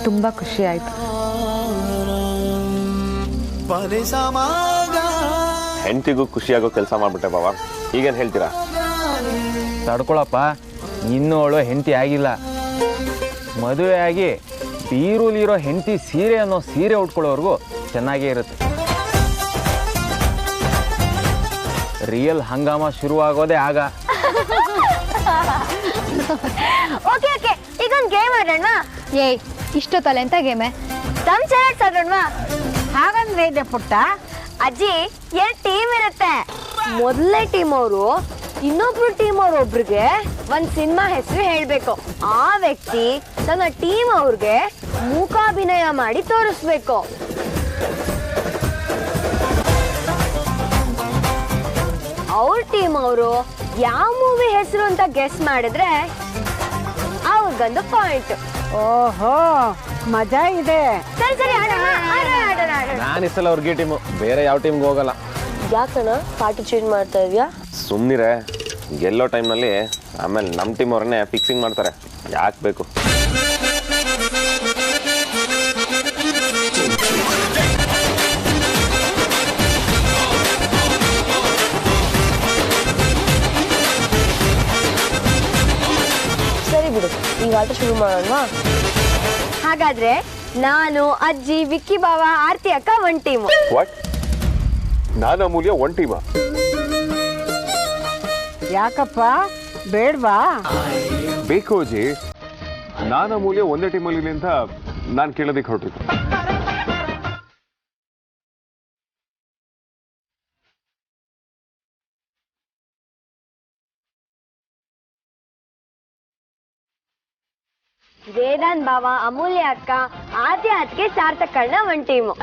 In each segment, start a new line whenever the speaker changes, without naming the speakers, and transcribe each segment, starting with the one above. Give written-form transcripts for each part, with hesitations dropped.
ತುಂಬಾ ಖುಷಿ ಆಯ್ತು.
ಹೆಂಡತಿಗೂ ಖುಷಿಯಾಗೋ ಕೆಲಸ ಮಾಡ್ಬಿಟ್ಟೆ ಬಾವ. ಈಗೇನು ಹೇಳ್ತೀರಾ?
ತಡ್ಕೊಳಪ್ಪ, ಇನ್ನೂ ಅವಳು ಹೆಂಡತಿ ಆಗಿಲ್ಲ. ಮದುವೆ ಆಗಿ ಬೀರೂಲಿರೋ ಹೆಂಡತಿ ಸೀರೆ ಅನ್ನೋ ಸೀರೆ ಉಟ್ಕೊಳ್ಳೋವರೆಗೂ ಚೆನ್ನಾಗೇ ಇರುತ್ತೆ. ರಿಯಲ್ ಹಂಗಾಮ ಶುರುವಾಗೋದೇ ಆಗ.
ಓಕೆ ಓಕೆ, ಈಗೊಂದು ಗೇಮ್ ಆಡೋಣ. ಏಯ್, ಇಷ್ಟೊತ್ತಲ್ಲ ಎಂತ ಗೇಮೆ? ತಮ್ ಚಾಲೆಂಜ್ ಆಡೋಣ. ಹಾಗಂದ್ರೆ ಇದೆ ಪುಟ್ಟ. ಅಜ್ಜಿ, 2 ಟೀಮ್ ಇರುತ್ತೆ. ಮೊದಲನೇ ಟೀಮ್ ಅವರು ಇನ್ನೊಬ್ರು ಟೀಮ್ ಒಬ್ರಿಗೆ ಒಂದ್ ಸಿನಿಮಾ ಹೆಸರು ಹೇಳ್ಬೇಕು. ಆ ವ್ಯಕ್ತಿ ತನ್ನ ಟೀಮ್ ಅವ್ರಿಗೆ ಮೂಕಾಭಿನಯ ಮಾಡಿ ತೋರಿಸ್ಬೇಕು. ಅವ್ರ ಟೀಮ್ ಅವರು ಯಾವ ಮೂವಿ ಹೆಸರು ಅಂತ ಗೆಸ್ ಮಾಡಿದ್ರೆ ಅವ್ರಿಗೊಂದು ಪಾಯಿಂಟ್.
ಓಹೋ, ಮಜಾ ಇದೆ.
ಸರಿ ಸರಿ, ಆಡೋಣ.
ನಾನು ಈ ಸಲ ಅವ್ರಿಗೆ ಟೀಮು, ಬೇರೆ ಯಾವ ಟೀಮ್ಗೆ ಹೋಗಲ್ಲ.
ಯಾಕಣ್ಣ ಪಾರ್ಟಿ ಚೇಂಜ್ ಮಾಡ್ತಾ ಇದೀಯಾ?
ಸುಮ್ಮನಿರೆ, ಗೆಲ್ಲೋ ಟೈಮ್ನಲ್ಲಿ ಆಮೇಲೆ ನಮ್ಮ ಟೀಮ್ ಅವ್ರನ್ನೇ ಫಿಕ್ಸಿಂಗ್ ಮಾಡ್ತಾರೆ. ಯಾಕೆ ಬೇಕು?
ಸರಿ ಬಿಡು, ಈಗ ಆಟ ಶುರು ಮಾಡೋಣ. ಹಾಗಾದ್ರೆ ನಾನು, ಅಜ್ಜಿ, ವಿಕ್ಕಿ ಬಾವ, ಆರ್ತಿ ಅಕ್ಕ ಒಂದ್ ಟೀಮು.
ವಾಟ್? ನಾನು ಅಮೂಲ್ಯ ಒನ್ ಟೀಮಾ?
ಯಾಕಪ್ಪ, ಬೇಡ್ವಾ?
ಬೇಕು ಅಜ್ಜಿ. ನಾನು ಅಮೂಲ್ಯ ಒಂದೇ ಟೀಮಲ್ಲಿ ಅಂತ ನಾನು ಕೇಳೋದಕ್ಕೆ ಹೊರಟಿದ್ದು.
ವೇದಾಂತ್ ಬಾವ, ಅಮೂಲ್ಯ ಅಕ್ಕ, ಆದ್ಯ ಅದ್ಕೆ ಸಾರ್ಥಕಣ್ಣ ಒಂದ್ ಟೀಮು.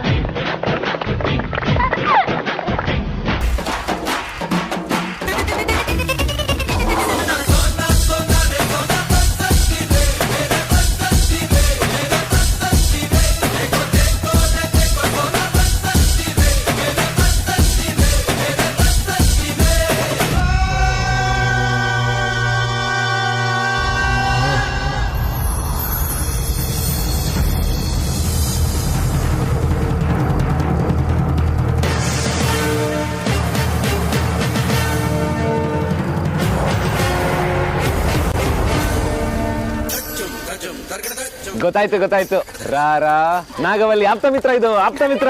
ಗೊತ್ತಾಯ್ತು ಗೊತ್ತಾಯ್ತು. ರಾರಾ ನಾಗವಲ್ಲಿ ಆಪ್ತ ಮಿತ್ರ, ಇದು ಆಪ್ತ ಮಿತ್ರ.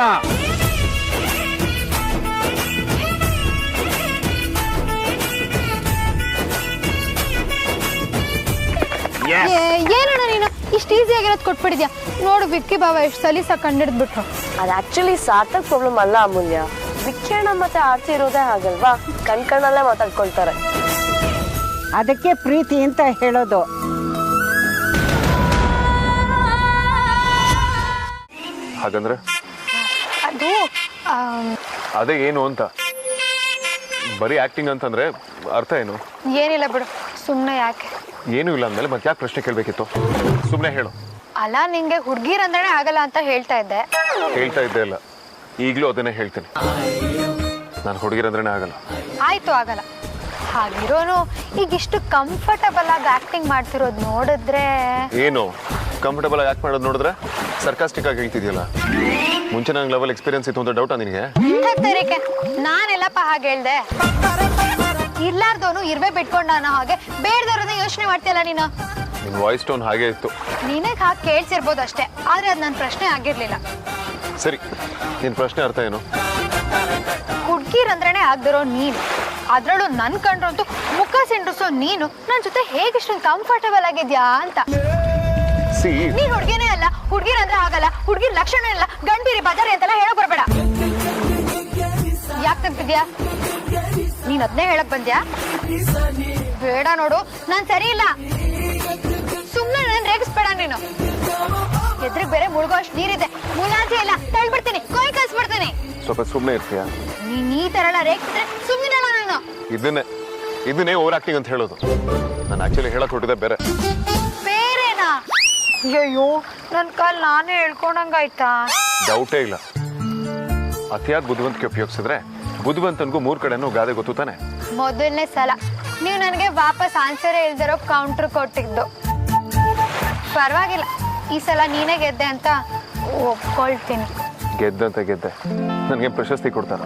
ಏನಣ್ಣ ನೀನು ಇಷ್ಟು ಈಸಿ ಆಗಿರೋದು ಕೊಟ್ಬಿಟ್ಟಿದ್ಯಾ? ನೋಡು, ವಿಕ್ಕಿ ಬಾವ ಎಷ್ಟು ಸಲೀಸಾಗಿ ಕಂಡಿಡ್ಬಿಟ್ರು. ಅದು ಆಕ್ಚುಲಿ ಸಾರ್ಥಕ್ ಪ್ರಾಬ್ಲಮ್ ಅಲ್ಲ ಅಮೂಲ್ಯ. ವಿಕ್ಕಿ ಅಣ್ಣ ಮತ್ತೆ ಆರ್ತಿ ಇರೋದೇ ಹಾಗಲ್ವಾ, ಕಣ್ಕಣ್ಣಲ್ಲೇ ಮಾತಾಡ್ಕೊಳ್ತಾರೆ.
ಅದಕ್ಕೆ ಪ್ರೀತಿ ಅಂತ ಹೇಳೋದು.
ಹಾಗಂದ್ರೆ
ಅದು
ಅದೇ ಏನು ಅಂತ? ಬರೀ ಆಕ್ಟಿಂಗ್ ಅಂತಂದ್ರೆ ಅರ್ಥ ಏನು?
ಏನಿಲ್ಲ ಬಿಡು, ಸುಮ್ಮನೆ ಯಾಕೆ?
ಏನೂ ಇಲ್ಲ ಅಂದಮೇಲೆ ಮತ್ತೆ ಯಾಕೆ ಪ್ರಶ್ನೆ ಕೇಳಬೇಕಿತ್ತು? ಸುಮ್ಮನೆ ಹೇಳು.
ಅಲ್ಲ, ನಿಂಗೆ ಹುಡುಗಿರಂದ್ರೆ ಆಗಲ್ಲ ಅಂತ ಹೇಳ್ತಾ ಇದ್ದೆ.
ಹೇಳ್ತಾ ಇದ್ದೆ ಇಲ್ಲ, ಈಗಲೂ ಅದನ್ನೇ ಹೇಳ್ತೀನಿ. ನಾನು ಹುಡುಗಿರಂದ್ರೆ ಆಗಲ್ಲ.
ಆಯ್ತು, ಆಗಲ್ಲ. ಹಾಗಿರೋನು ಈಗ ಇಷ್ಟು ಕಂಫರ್ಟಬಲ್ ಆಗಿ ಆಕ್ಟಿಂಗ್ ಮಾಡ್ತಿರೋದು ನೋಡಿದ್ರೆ.
ಏನು ಕಂಫರ್ಟಬಲ್ ಆಗಿ ಆಕ್ಟ್ ಮಾಡೋದು ನೋಡಿದ್ರೆ ಸರ್ಕಾಸ್ಟಿಕ್ ಆಗಿ ಹೇಳ್ತಿದ್ಯಲ್ಲ. ಮುಂಚೆ ನಂಗೆ ಲೆವೆಲ್ ಎಕ್ಸ್ಪೀರಿಯನ್ಸ್ ಇತ್ತು ಅಂತ ಡೌಟಾ ನಿನಗೆ?
ನಾನೆಲ್ಲಪ್ಪ ಹಾಗೆ ಹೇಳ್ದೆ. ಇರ್ಲಾರ್ದವನು ಇರ್ಬೇ ಬಿಟ್ಕೊಂಡ ಅನ್ನೋ ಹಾಗೆ ಬೇಡದವ್ರನ್ನ ಯೋಚನೆ ಮಾಡ್ತೀಯಲ್ಲ ನೀನು.
ನಿನ್ನ ವಾಯ್ಸ್ ಟೋನ್ ಹಾಗೆ ಇತ್ತು.
ನಿನಗೆ ಹಾಗೆ ಕೇಳ್ಸಿರ್ಬೋದು ಅಷ್ಟೇ, ಆದ್ರೆ ಅದು ನನ್ನ ಪ್ರಶ್ನೆ ಆಗಿರ್ಲಿಲ್ಲ.
ಸರಿ, ನಿನ್ನ ಪ್ರಶ್ನೆ ಅರ್ಥ ಏನು?
ಹುಡ್ಗಿರಂದ್ರೇನೆ ಆಗ್ದಿರೋ ನೀನು, ಅದ್ರಲ್ಲೂ ನನ್ ಕಂಡ್ರಂತೂ ಮುಖ ಸಿಂಡ್ರಿಸೋ ನೀನು ನನ್ನ ಜೊತೆ ಹೇಗೆ ಇಷ್ಟೊಂದು ಕಂಫರ್ಟಬಲ್ ಆಗಿದ್ಯಾ ಅಂತ.
ಸಿ,
ನೀನ್ ಹುಡ್ಗಿನೇ ಅಲ್ಲ, ಹುಡ್ಗಿರಂದ್ರೆ ಆಗಲ್ಲ, ಹುಡ್ಗಿರ್ ಲಕ್ಷಣ ಇಲ್ಲ, ಗಂಡೀರಿ ಬಜಾರಿ ಅಂತೆಲ್ಲ ಹೇಳಕ್ ಬರ್ಬೇಡ. ಯಾಕೆ ತಪ್ಪಿದ್ಯಾ? ನೀನ್ ಅದನ್ನೇ ಹೇಳಕ್ ಬಂದ್ಯಾ? ಬೇಡ ನೋಡು, ನಾನ್ ಸರಿ ಇಲ್ಲ. ಸುಮ್ನೆ ನನ್ ರೇಗಿಸ್ಬೇಡ ನೀನು. ಎದ್ರಿಗೆ ಬೇರೆ ಮುಳುಗೋ ಅಷ್ಟು ನೀರಿದೆ, ಮುಲಾಜೆ ಇಲ್ಲ, ತಳ್ಬಿಡ್ತೀನಿ, ಕೊಯ್ ಕಳ್ಸ್ಬಿಡ್ತೀನಿ.
ಸ್ವಲ್ಪ ಸುಮ್ಮನೆ ಇರ್ತೀಯಾ?
ನೀನ್ ಈ ತರ ಎಲ್ಲ ರೇಗಿಸಿದ್ರೆ ಸುಮ್ಮನೆ ನಾನು.
ಇದನ್ನೇ ಓವರ್ ಆಕ್ಟಿಂಗ್ ಅಂತ ಹೇಳೋದು. ನಾನು ಆಕ್ಚುಲಿ ಹೇಳಕ್ ಹೊರಟಿದ್ದೆ ಬೇರೆ.
ಬೇರೆನಾ? ಅಯ್ಯೋ, ನನ್ ಕಾಲ್ ನಾನೇ ಹೇಳ್ಕೊಂಡಂಗಾಯ್ತಾ?
ಡೌಟೇ ಇಲ್ಲ. ಅತಿಯಾದ ಬುದ್ಧಿವಂತಿಕೆ ಉಪಯೋಗಿಸಿದ್ರೆ ಬುದ್ಧಿವಂತನಿಗೂ 3 ಕಡೆನೂ ಗಾದೆ ಗೊತ್ತು ತಾನೆ.
ಮೊದಲನೇ ಸಲ ನೀವು ನನಗೆ ವಾಪಸ್ ಆನ್ಸರ್ ಇಲ್ದಿರೋ ಕೌಂಟರ್ ಕೊಟ್ಟಿದ್ದು. ಪರವಾಗಿಲ್ಲ, ಈ ಸಲ ನೀನೇ ಗೆದ್ದೆ ಅಂತ ಒಪ್ಕೊಳ್ತೀನಿ.
ಗೆದ್ದೆ ನನಗೆ ಪ್ರಶಸ್ತಿ ಕೊಡ್ತಾರ?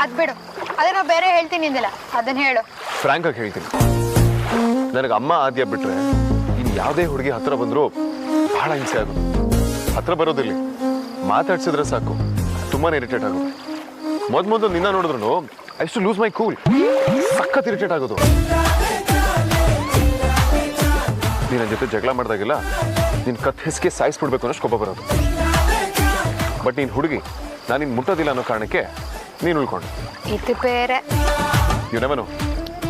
ಅದ್ ಬಿಡು, ಅದನ್ನ ಬೇರೆ ಹೇಳ್ತೀನಿ ಅಂದಿಲ್ಲ, ಅದನ್ನ ಹೇಳು.
ಫ್ರಾಂಕ್ ಆಗಿ ಹೇಳ್ತೀನಿ, ನನಗೆ ಅಮ್ಮ ಆದ್ಯ ಬಿಟ್ರೆ ಇನ್ ಯಾವುದೇ ಹುಡುಗಿ ಹತ್ರ ಬಂದ್ರು ಬಹಳ ಹಿಂಸೆ ಆಗೋದು. ಹತ್ರ ಬರೋದಿಲ್ಲ, ಮಾತಾಡ್ಸಿದ್ರೆ ಸಾಕು ತುಂಬಾನೇ ಇರಿಟೇಟ್ ಆಗೋದು. ಮೊದಲು ನಿನ್ನ ನೋಡಿದ್ರು I to lose my cool. ಸಖತ್ ಇರಿಟೇಟ್ ಆಗೋದು. ನೀನ್ ನನ್ನ ಜೊತೆ ಜಗಳ ಮಾಡ್ದಾಗಿಲ್ಲ ನಿನ್ ಕತ್ ಹೆಸ್ಗೆ ಸಾಯಿಸ್ಬಿಡ್ಬೇಕು ಅನ್ನೋಷ್ಟು ಕೋಪ ಬರೋದು. ಬಟ್ ನೀನ್ ಹುಡುಗಿ, ನಾನು ನಿನ್ ಮುಟ್ಟೋದಿಲ್ಲ ಅನ್ನೋ ಕಾರಣಕ್ಕೆ ನೀನು ಉಳ್ಕೊಂಡು.
ಇದು ಬೇರೆ.
ಇವನವನು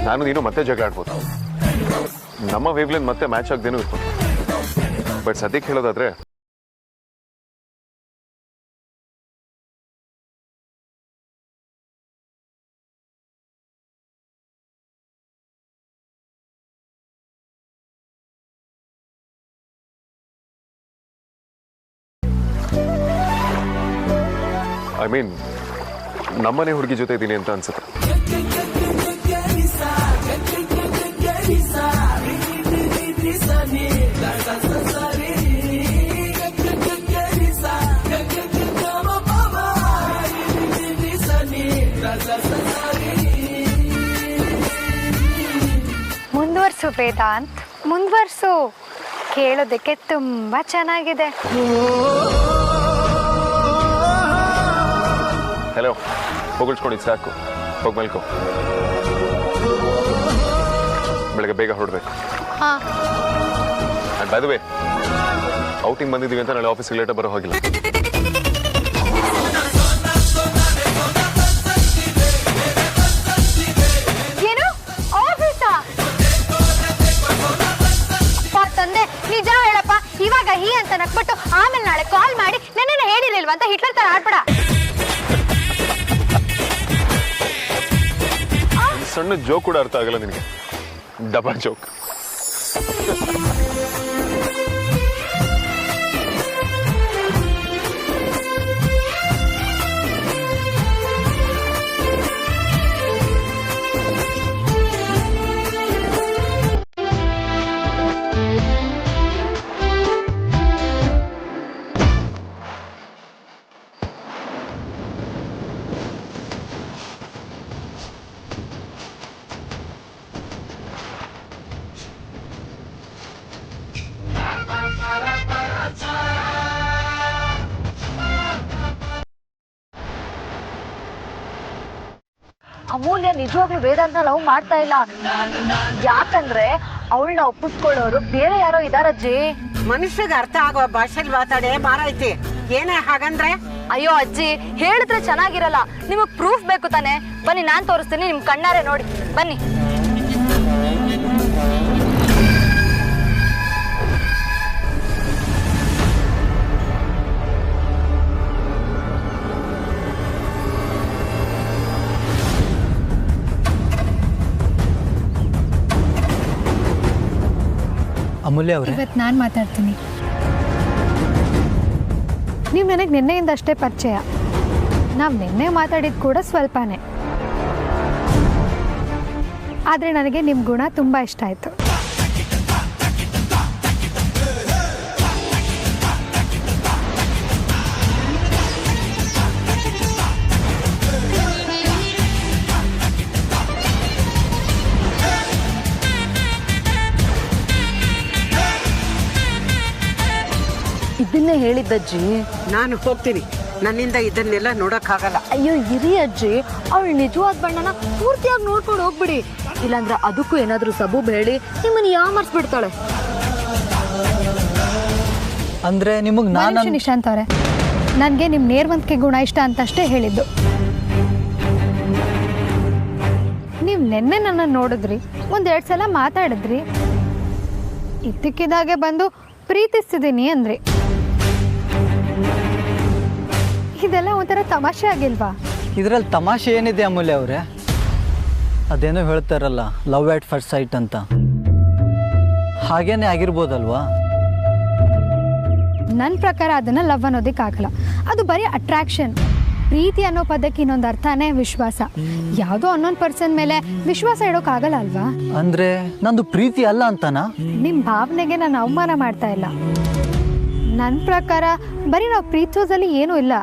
ನಾನು ನೀನು ಮತ್ತೆ ಜಗಳ ಆಡ್ಬೋದು. ನಮ್ಮ ವೇವ್ಲೆನ್ ಮತ್ತೆ ಮ್ಯಾಚ್ ಆಗದೇನೂ ಇರ್ಬೋದು. ಬಟ್ ಸದ್ಯಕ್ಕೆ ಹೇಳೋದಾದ್ರೆ ಐ ಮೀನ್ ನಮ್ಮನೆ ಹುಡುಗಿ ಜೊತೆ ಇದ್ದೀನಿ ಅಂತ ಅನ್ಸುತ್ತೆ.
ಮುಂದುವರ್ಸು ವೇದಾಂತ್, ಮುಂದುವರ್ಸು. ಕೇಳೋದಕ್ಕೆ ತುಂಬಾ ಚೆನ್ನಾಗಿದೆ.
ಹಲೋ, ಹೊಗಳ್ಸ್ಕೊಂಡಿದ್ದು ಸಾಕು, ಹೋಗಿ ಮಲ್ಕೋ. ಬೆಳಗ್ಗೆ ಬೇಗ ಹೊರಡ್ಬೇಕು. And by the way, outing ಬಂದಿದ್ದೀವಿ ಅಂತ ನಾಳೆ ಆಫೀಸಿಗೆ ಲೇಟಾಗಿ ಬರೋ ಹೋಗಿಲ್ಲ.
ಏನು ಆಫೀಸಾ? ತಂದೆ ನಿಜ ಹೇಳಪ್ಪ. ಇವಾಗ ಹೀ ಅಂತ ನಕ್ಬಿಟ್ಟು ಆಮೇಲೆ ನಾಳೆ ಕಾಲ್ ಮಾಡಿ ನೆನ್ನೆ ಹೇಳಿರ್ಲಿಲ್ವಾ ಅಂತ ಹಿಟ್ಲರ್ ತರ ಆಡ್ಬೇಡ.
ಸಣ್ಣ ಜೋಕ್ ಕೂಡ ಅರ್ಥ ಆಗಲ್ಲ ನಿನಗೆ. Double joke.
ಅಮೂಲ್ಯ ನಿಜವಾಗ್ಲೂ ವೇದಾಂತ ಲವ್ ಮಾಡ್ತಾ ಇಲ್ಲ. ಯಾಕಂದ್ರೆ ಅವಳನ್ನ ಒಪ್ಪಿಸ್ಕೊಳ್ಳೋರು ಬೇರೆ ಯಾರೋ ಇದಾರಜ್ಜಿ.
ಮನುಷ್ಯಗೆ ಅರ್ಥ ಆಗೋ ಭಾಷೆಲಿ ಮಾತಾಡೇ ಮಾರೈತಿ. ಏನೇ ಹಾಗಂದ್ರೆ?
ಅಯ್ಯೋ ಅಜ್ಜಿ, ಹೇಳಿದ್ರೆ ಚೆನ್ನಾಗಿರಲ್ಲ. ನಿಮಗ್ ಪ್ರೂಫ್ ಬೇಕು ತಾನೆ? ಬನ್ನಿ, ನಾನ್ ತೋರಿಸ್ತೀನಿ, ನಿಮ್ ಕಣ್ಣಾರೆ ನೋಡಿ. ಬನ್ನಿ.
ಅಮೂಲ್ಯ ಅವರೇ,
ಇವತ್ತು ನಾನು ಮಾತಾಡ್ತೀನಿ. ನೀವು ನನಗೆ ನಿನ್ನೆಯಿಂದ ಅಷ್ಟೇ ಪರಿಚಯ. ನಾವು ನಿನ್ನೆ ಮಾತಾಡಿದ್ದು ಕೂಡ ಸ್ವಲ್ಪನೇ. ಆದರೆ ನನಗೆ ನಿಮ್ಮ ಗುಣ ತುಂಬ ಇಷ್ಟ ಆಯಿತು.
ಇದನ್ನೇ ಹೇಳಿದ್ದಜ್ಜಿ.
ನಾನು ಹೋಗ್ತೀನಿ, ನನ್ನಿಂದ ಇದನ್ನೆಲ್ಲ ನೋಡಕ್ಕಾಗಲ್ಲ.
ಅಯ್ಯೋ ಇರಿ ಅಜ್ಜಿ, ಅವಳು ನಿಜವಾದ ಬಣ್ಣನ ಪೂರ್ತಿಯಾಗಿ ನೋಡ್ಕೊಂಡು ಹೋಗ್ಬಿಡಿ. ಇಲ್ಲಾಂದ್ರೆ ಅದಕ್ಕೂ ಏನಾದ್ರೂ ಸಬೂಬ್ ಹೇಳಿ ನಿಮ್ಮನ್ನ ಯಾಮರ್ಸ್ಬಿಡ್ತಾಳೆ.
ಅಂದ್ರೆ ನಿಮಗೆ ನಾನು
ನಿಶಾಂತ್ ಅವರೇ, ನನಗೆ ನಿಮ್ಮ ನೇರ್ವಂತಿಕೆ ಗುಣ ಇಷ್ಟ ಅಂತಷ್ಟೇ ಹೇಳಿದ್ದು. ನೀವು ನಿನ್ನೆ ನನ್ನ ನೋಡಿದ್ರಿ, 1-2 ಸಲ ಮಾತಾಡಿದ್ರಿ, ಇದ್ದಕ್ಕಿದ್ದಾಗೆ ಬಂದು ಪ್ರೀತಿಸ್ತಿದ್ದೀನಿ ಅಂದ್ರಿ. ಇದೆಲ್ಲ ಒಂಥರ ತಮಾಷೆ ಆಗಿಲ್ವಾ?
ಇದರಲ್ಲಿ ತಮಾಷೆ ಏನಿದೆ ಅಮೂಲ್ಯ ಅವರೇ? ಅದೇನೋ ಹೇಳ್ತಾರಲ್ಲ, ಲವ್ ಆಟ್ ಫಸ್ಟ್ ಸೈಟ್ ಅಂತ, ಹಾಗೇನೆ ಆಗಿರ್ಬೋದಲ್ವಾ?
ನನ್ನ ಪ್ರಕಾರ ಅದನ್ನು ಲವ್ ಅನ್ನೋದಕ್ಕಾಗಲ್ಲ. ಅದು ಬರೀ ಅಟ್ರಾಕ್ಷನ್. ಪ್ರೀತಿ ಅನ್ನೋ ಪದಕ್ಕೆ ಇನ್ನೊಂದು ಅರ್ಥನೇ ವಿಶ್ವಾಸ. ಯಾವುದೋ ಅನ್ನೊಂದು ಪರ್ಸನ್ ಮೇಲೆ ವಿಶ್ವಾಸ ಇಡೋಕ್ಕಾಗಲ್ಲ ಅಲ್ವಾ?
ಅಂದ್ರೆ ನಂದು ಪ್ರೀತಿ ಅಲ್ಲ ಅಂತನಾ?
ನಿಮ್ಮ ಭಾವನೆಗೆ ನಾನು ಅವಮಾನ ಮಾಡ್ತಾ ಇಲ್ಲ. ನನ್ನ ಪ್ರಕಾರ ಬರೀ ನಾವು ಪ್ರೀತಿಸೋದ್ರಲ್ಲಿ ಏನೂ ಇಲ್ಲ,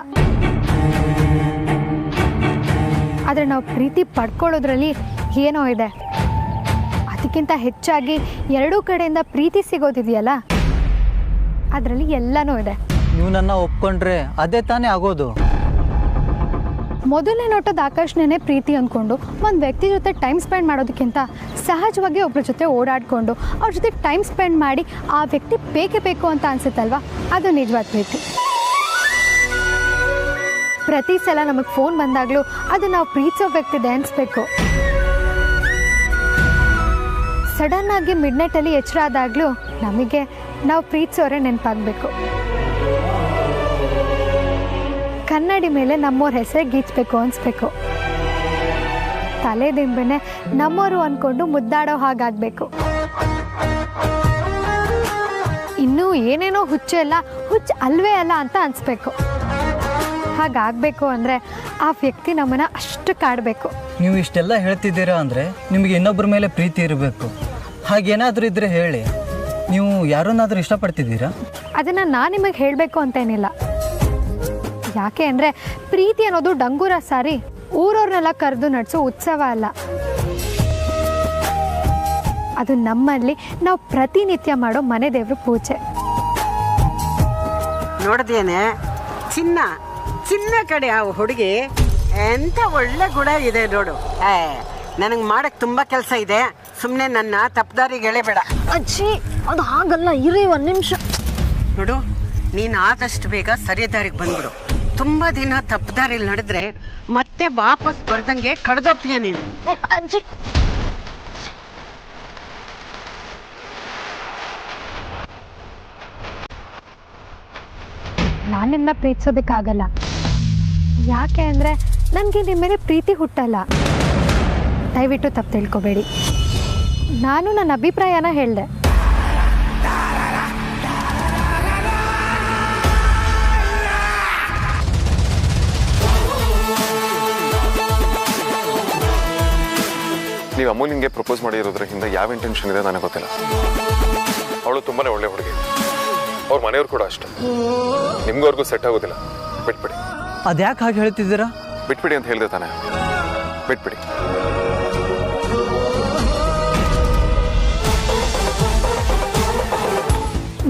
ಆದರೆ ನಾವು ಪ್ರೀತಿ ಪಡ್ಕೊಳ್ಳೋದ್ರಲ್ಲಿ ಏನೋ ಇದೆ. ಅದಕ್ಕಿಂತ ಹೆಚ್ಚಾಗಿ ಎರಡೂ ಕಡೆಯಿಂದ ಪ್ರೀತಿ ಸಿಗೋದಿದೆಯಲ್ಲ, ಅದರಲ್ಲಿ ಎಲ್ಲನೂ ಇದೆ.
ನೀವು ನನ್ನ ಒಪ್ಕೊಂಡ್ರೆ ಅದೇ ತಾನೇ ಆಗೋದು.
ಮೊದಲನೇ ನೋಟದ ಆಕರ್ಷಣೆನೇ ಪ್ರೀತಿ ಅಂದ್ಕೊಂಡು ಒಂದು ವ್ಯಕ್ತಿ ಜೊತೆ ಟೈಮ್ ಸ್ಪೆಂಡ್ ಮಾಡೋದಕ್ಕಿಂತ ಸಹಜವಾಗಿ ಒಬ್ಬರ ಜೊತೆ ಓಡಾಡಿಕೊಂಡು ಅವ್ರ ಜೊತೆ ಟೈಮ್ ಸ್ಪೆಂಡ್ ಮಾಡಿ ಆ ವ್ಯಕ್ತಿ ಬೇಕೇ ಬೇಕು ಅಂತ ಅನಿಸುತ್ತಲ್ವ, ಅದು ನಿಜವಾದ ಪ್ರೀತಿ. ಪ್ರತಿ ಸಲ ನಮಗೆ ಫೋನ್ ಬಂದಾಗಲೂ ಅದು ನಾವು ಪ್ರೀತಿಸೋ ವ್ಯಕ್ತಿದೆ ಅನಿಸ್ಬೇಕು. ಸಡನ್ನಾಗಿ ಮಿಡ್ನೈಟಲ್ಲಿ ಎಚ್ಚರ ಆದಾಗಲೂ ನಮಗೆ ನಾವು ಪ್ರೀತಿಸೋರೇ ನೆನಪಾಗಬೇಕು. ಕನ್ನಡಿ ಮೇಲೆ ನಮ್ಮವ್ರ ಹೆಸರೇ ಗೀಚಬೇಕು ಅನಿಸ್ಬೇಕು. ತಲೆದಿಂಬನೆ ನಮ್ಮವರು ಅಂದ್ಕೊಂಡು ಮುದ್ದಾಡೋ ಹಾಗಾಗಬೇಕು. ಇನ್ನೂ ಏನೇನೋ ಹುಚ್ಚೆಲ್ಲ ಹುಚ್ಚು ಅಲ್ವೇ ಅಲ್ಲ ಅಂತ ಅನಿಸ್ಬೇಕು. ಹಾಗಾಗಬೇಕು ಅಂದರೆ ಆ ವ್ಯಕ್ತಿ ನಮ್ಮನ್ನು ಅಷ್ಟು ಕಾಡಬೇಕು.
ನೀವು ಇಷ್ಟೆಲ್ಲ ಹೇಳ್ತಿದ್ದೀರಾ ಅಂದರೆ ನಿಮಗೆ ಇನ್ನೊಬ್ಬರ ಮೇಲೆ ಪ್ರೀತಿ ಇರಬೇಕು. ಹಾಗೇನಾದರೂ ಇದ್ರೆ ಹೇಳಿ. ನೀವು ಯಾರನ್ನಾದರೂ ಇಷ್ಟಪಡ್ತಿದ್ದೀರಾ?
ಅದನ್ನು ನಾನು ನಿಮಗೆ ಹೇಳಬೇಕು ಅಂತೇನಿಲ್ಲ. ಯಾಕೆ ಅಂದರೆ ಪ್ರೀತಿ ಅನ್ನೋದು ಡಂಗೂರ ಸಾರಿ ಊರವ್ರನ್ನೆಲ್ಲ ಕರೆದು ನಡೆಸೋ ಉತ್ಸವ ಅಲ್ಲ. ಅದು ನಮ್ಮಲ್ಲಿ ನಾವು ಪ್ರತಿನಿತ್ಯ ಮಾಡೋ ಮನೆ ದೇವ್ರ ಪೂಜೆ.
ನೋಡ್ದೇನೆ ಚಿನ್ನ ಕಡೆ ಆ ಹುಡುಗಿ ಎಂತ ಒಳ್ಳೆ ಗುಣ ಇದೆ ನೋಡು. ನನಗೆ ಮಾಡಕ್ಕೆ ತುಂಬ ಕೆಲಸ ಇದೆ, ಸುಮ್ಮನೆ ನನ್ನ ತಪ್ಪದಾರಿಗೆ ಎಳೆಬೇಡ.
ಅಜ್ಜಿ ಅದು ಹಾಗಲ್ಲ, ಇರಿ 1 ನಿಮಿಷ.
ನೋಡು, ನೀನು ಆದಷ್ಟು ಬೇಗ ಸರಿ ದಾರಿಗೆ ಬಂದ್ಬಿಡು. ತುಂಬ ದಿನ ತಪ್ಪದಾರಿಲಿ ನಡೆದ್ರೆ ಮತ್ತೆ ವಾಪಸ್ ಬರ್ದಂಗೆ ಕಡ್ದೊಪ್ತೀಯ ನೀನು.
ಅಜ್ಜಿ
ನಾನಿನ್ನ ಪ್ರೀತಿಸೋದಕ್ಕಾಗಲ್ಲ. ಯಾಕೆ ಅಂದರೆ ನನಗೆ ನಿಮ್ಮ ಮೇಲೆ ಪ್ರೀತಿ ಹುಟ್ಟಲ್ಲ. ದಯವಿಟ್ಟು ತಪ್ಪು ತಿಳ್ಕೊಬೇಡಿ. ನಾನು ನನ್ನ ಅಭಿಪ್ರಾಯನ ಹೇಳಿದೆ.
ನೀವು ಅಮೂಲ್ಯಂಗೆ ಪ್ರಪೋಸ್ ಮಾಡಿರೋದ್ರ ಹಿಂದೆ ಯಾವ ಇಂಟೆನ್ಷನ್ ಇದೆ ನನಗೆ ಗೊತ್ತಿಲ್ಲ. ಅವಳು ತುಂಬಾನೇ ಒಳ್ಳೆ ಹುಡುಗಿ, ಅವ್ರ ಮನೆಯವ್ರು ಕೂಡ ಅಷ್ಟೇ. ನಿಮ್ಗವ್ರಿಗೂ ಸೆಟ್ ಆಗೋದಿಲ್ಲ. ಬಿಟ್ಬಿಡಿ.
ಅದ್ಯಾಕೆ ಹಾಗೆ ಹೇಳ್ತಿದ್ದೀರಾ?
ಬಿಟ್ಬಿಡಿ ಅಂತ ಹೇಳಿದೆ ತಾನೆ, ಬಿಟ್ಬಿಡಿ.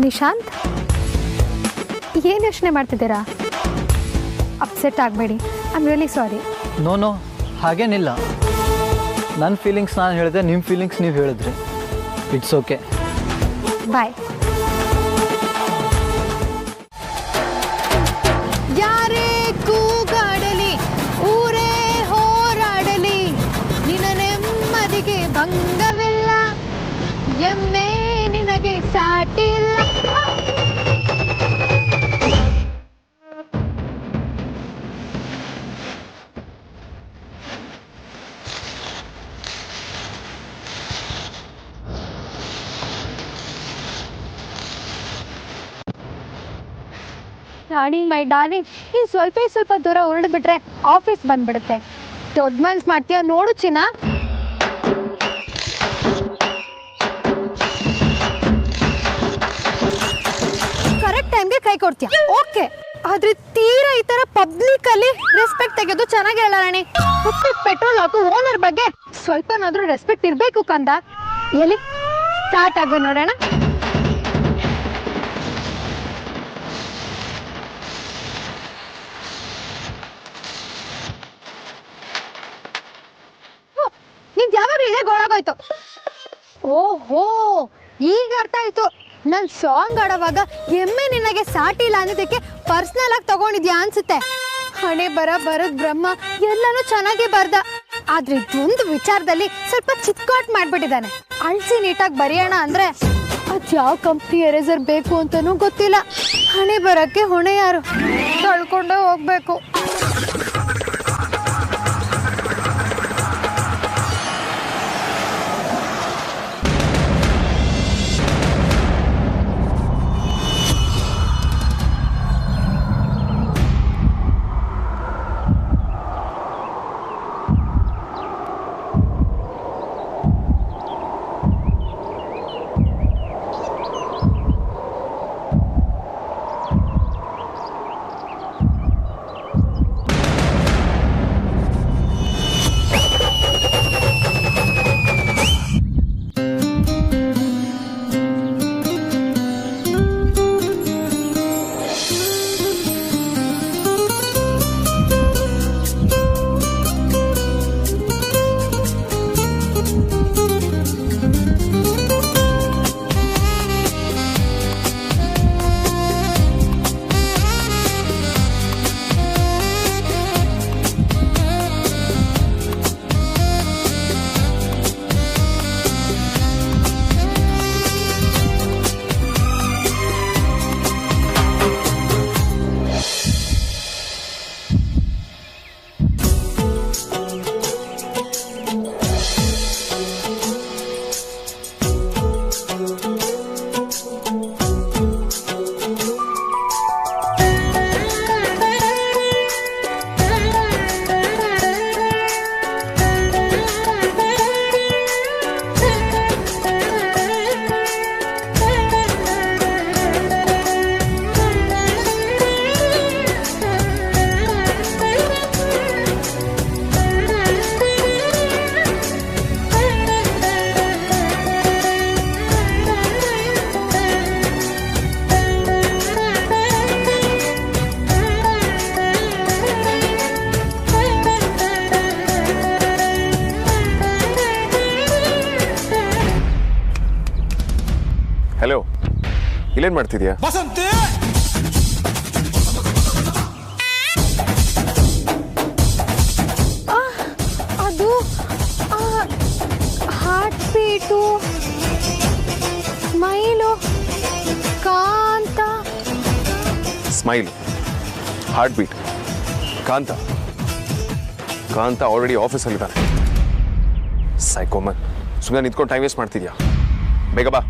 ನಿಶಾಂತ್, ಏನು ಯೋಚನೆ ಮಾಡ್ತಿದ್ದೀರಾ? ಅಪ್ಸೆಟ್ ಆಗಬೇಡಿ. I am really sorry.
No ಹಾಗೇನಿಲ್ಲ. ನನ್ನ ಫೀಲಿಂಗ್ಸ್ ನಾನು ಹೇಳಿದೆ, ನಿಮ್ಮ ಫೀಲಿಂಗ್ಸ್ ನೀವು ಹೇಳಿದ್ರಿ. It's okay.
ಬಾಯ್. ಯಾರೇ ಕೂಗಾಡಲಿ, ಊರೇ ಹೋರಾಡಲಿ, ನಿನ್ನ ನೆಮ್ಮದಿಗೆ ಭಂಗವಿಲ್ಲ, ಎಮ್ಮೆ ನಿನಗೆ ಸಾಟಿಲ್ಲ. ಡಾರ್ಲಿಂಗ್, ಮೈ ಡಾರ್ಲಿಂಗ್, ನೀನು ಸ್ವಲ್ಪ ದೂರ ಹೊರಡ್ಬಿಟ್ರೆ ಆಫೀಸ್ ಬಂದ್ಬಿಡುತ್ತೆ. ದೊಡ್ಡ ಮನ್ಸು ಮಾಡ್ತೀಯ ನೋಡು ಚಿನ್ನ. ಕರೆಕ್ಟ್ ಟೈಮ್ಗೆ ಕೈ ಕೊಡ್ತೀಯ, ಓಕೆ. ಆದ್ರೆ ತೀರಾ ಈ ತರ ಪಬ್ಲಿಕ್ ಅಲ್ಲಿ ರೆಸ್ಪೆಕ್ಟ್ ತೆಗೆದು ಚೆನ್ನಾಗಿರಲ್ಲ ರಾಣಿ. ಪೆಟ್ರೋಲ್ ಹಾಕು ಓನರ್ ಬಗ್ಗೆ ಸ್ವಲ್ಪನಾದ್ರೂ ರೆಸ್ಪೆಕ್ಟ್ ಇರ್ಬೇಕು ಕಂದ. ಎಲ್ಲಿ ಸ್ಟಾರ್ಟ್ ಆಗೋ ನೋಡೋಣ. ಆಯ್ತು. ಓಹೋ, ಈಗ ಅರ್ಥ ಆಯ್ತು. ನನ್ ಸಾಂಗ್ ಆಡೋವಾಗ ಎಮ್ಮೆ ನಿನಗೆ ಸಾಟಿ ಇಲ್ಲ ಅನ್ನೋದಕ್ಕೆ ಪರ್ಸನಲ್ ಆಗಿ ತಗೊಂಡಿದ್ಯಾ ಅನ್ಸುತ್ತೆ. ಹಣೆ ಬರದ್ ಬ್ರಹ್ಮ ಎಲ್ಲಾನು ಚೆನ್ನಾಗಿ ಬರ್ದ. ಆದ್ರೆ ಇದೊಂದು ವಿಚಾರದಲ್ಲಿ ಸ್ವಲ್ಪ ಚಿತ್ಕಾಟ್ ಮಾಡ್ಬಿಟ್ಟಿದ್ದಾನೆ. ಅಳ್ಸಿ ನೀಟಾಗಿ ಬರೆಯೋಣ ಅಂದ್ರೆ ಅದ್ ಯಾವ ಕಂಪ್ನಿ ಎರೇಸರ್ ಬೇಕು ಅಂತಾನೂ ಗೊತ್ತಿಲ್ಲ. ಹಣೆ ಬರಕ್ಕೆ ಹೊಣೆ ಯಾರು? ಕಳ್ಕೊಂಡೇ ಹೋಗ್ಬೇಕು.
ಹಲೋ, ಇಲ್ಲೇನ್ ಮಾಡ್ತಿದ್ಯಾ?
ಅದು ಹಾರ್ಟ್ ಬೀಟು, ಸ್ಮೈಲು, ಕಾಂತ.
ಸ್ಮೈಲ್, ಹಾರ್ಟ್ ಬೀಟ್, ಕಾಂತ. ಕಾಂತ ಆಲ್ರೆಡಿ ಆಫೀಸಲ್ಲಿದ್ದಾನೆ. ಸೈಕೋಮನ್, ಸುಮ್ಮನೆ ನಿಂತ್ಕೊಂಡು ಟೈಮ್ ವೇಸ್ಟ್ ಮಾಡ್ತಿದ್ಯಾ? ಬೇಗ ಬಾ.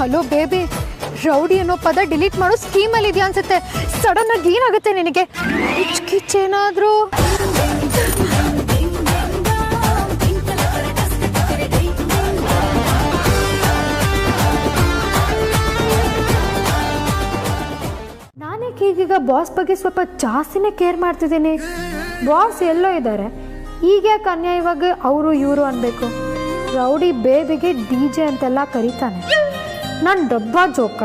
ಹಲೋ ಬೇಬಿ, ರೌಡಿ ಅನ್ನೋ ಪದ ಡಿಲೀಟ್ ಮಾಡೋ ಸ್ಕೀಮಲ್ಲಿ ಇದೆಯಾ ಅನ್ಸುತ್ತೆ. ಸಡನ್ ಆಗಿ ಏನಾಗುತ್ತೆ ನಿನಗೆ? ಕಿಚ್ಚೇನಾದ್ರೂ? ನಾನೇಕೆ ಈಗೀಗ ಬಾಸ್ ಬಗ್ಗೆ ಸ್ವಲ್ಪ ಜಾಸ್ತಿನೇ ಕೇರ್ ಮಾಡ್ತಿದ್ದೀನಿ. ಬಾಸ್ ಎಲ್ಲೋ ಇದ್ದಾರೆ, ಈಗ ಯಾಕೆ ಅನ್ಯಾಯವಾಗಿ ಅವರು ಇವರು ಅನ್ಬೇಕು? ರೌಡಿ ಬೇಬಿಗೆ DJ ಅಂತೆಲ್ಲ ಕರೀತಾನೆ. ನಾನು ಡಬ್ಬ ಜೋಕ?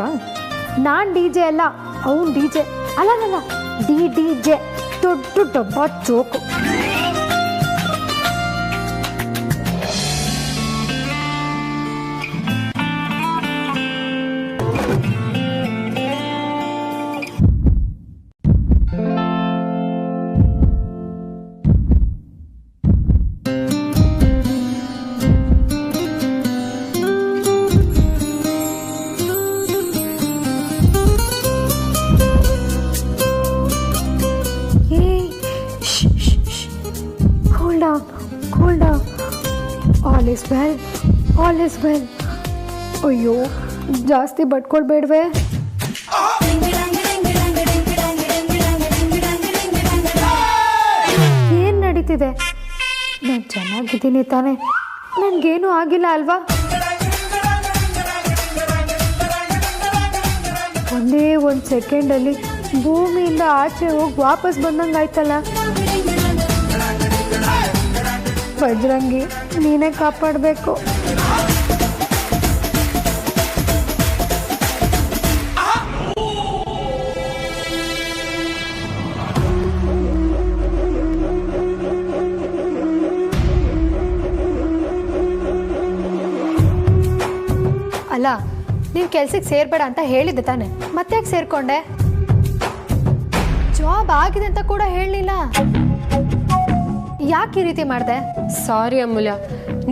ನಾನು DJ ಅಲ್ಲ, ಅವನು DJ. ಅಲ್ಲ, DJ, ದೊಡ್ಡ ಡಬ್ಬ joke. Cool down. All is well. ಅಯ್ಯೋ, ಜಾಸ್ತಿ ಬಡ್ಕೊಳ್ಬೇಡ್ವೆ. ಏನ್ ನಡೀತಿದೆ? ನಾನು ಚೆನ್ನಾಗಿದ್ದೀನಿ ತಾನೆ? ನನ್ಗೇನು ಆಗಿಲ್ಲ ಅಲ್ವಾ? ಒಂದೇ ಒಂದು ಸೆಕೆಂಡಲ್ಲಿ ಭೂಮಿಯಿಂದ ಆಚೆ ಹೋಗಿ ವಾಪಸ್ ಬಂದಂಗಾಯ್ತಲ್ಲ. ಬಜರಂಗಿ, ನೀನೇ ಕಾಪಾಡಬೇಕು. ಅಲ್ಲ, ನೀನು ಕೆಲ್ಸಕ್ಕೆ ಸೇರ್ಬೇಡ ಅಂತ ಹೇಳಿದ್ದೆ ತಾನೆ, ಮತ್ತೆ ಯಾಕೆ ಸೇರ್ಕೊಂಡೆ? ಜಾಬ್ ಆಗಿದೆ ಅಂತ ಕೂಡ ಹೇಳಲಿಲ್ಲ. ಯಾಕೆ ಈ ರೀತಿ ಮಾಡಿದೆ?
ಸಾರಿ ಅಮೂಲ್ಯ,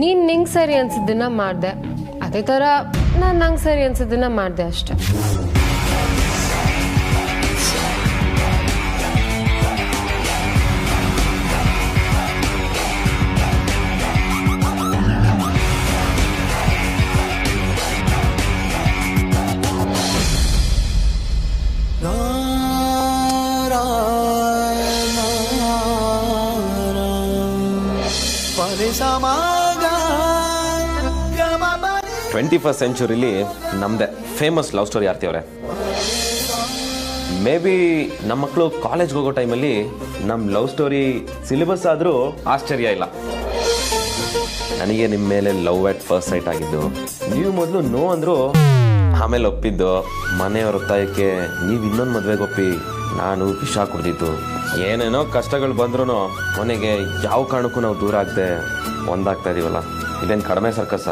ನೀನು ನಿಂಗೆ ಸರಿ ಅನ್ಸಿದ್ದನ್ನ ಮಾಡಿದೆ, ಅದೇ ಥರ ನಾನು ನಂಗೆ ಸರಿ ಅನ್ಸಿದ್ದನ್ನ ಮಾಡಿದೆ ಅಷ್ಟೆ.
ಟ್ವೆಂಟಿ ಫಸ್ಟ್ ಸೆಂಚುರಿಲಿ ನಮ್ಮದೇ ಫೇಮಸ್ ಲವ್ ಸ್ಟೋರಿ ಆರ್ತಿಯವ್ರೆ. ಮೇ ಬಿ ನಮ್ಮ ಮಕ್ಕಳು ಕಾಲೇಜ್ಗೆ ಹೋಗೋ ಟೈಮಲ್ಲಿ ನಮ್ಮ ಲವ್ ಸ್ಟೋರಿ ಸಿಲೆಬಸ್ ಆದರೂ ಆಶ್ಚರ್ಯ ಇಲ್ಲ. ನನಗೆ ನಿಮ್ಮ ಮೇಲೆ ಲವ್ ಅಟ್ ಫಸ್ಟ್ ಸೈಟ್ ಆಗಿದ್ದು, ನೀವು ಮೊದಲು ನೋ ಅಂದರು, ಆಮೇಲೆ ಒಪ್ಪಿದ್ದು, ಮನೆಯವ್ರ ಒತ್ತಾಯಕ್ಕೆ ನೀವು ಇನ್ನೊಂದು ಮದುವೆಗೆ ಒಪ್ಪಿ ನಾನು ವಿಷ ಕುಡ್ದಿದ್ದು, ಏನೇನೋ ಕಷ್ಟಗಳು ಬಂದ್ರೂ ಕೊನೆಗೆ ಯಾವ ಕಾರಣಕ್ಕೂ ನಾವು ದೂರ ಆಗದೆ ಒಂದಾಗ್ತಾ ಇದೀವಲ್ಲ, ಇದೇನು ಕಡಿಮೆ ಸರ್ಕಸ.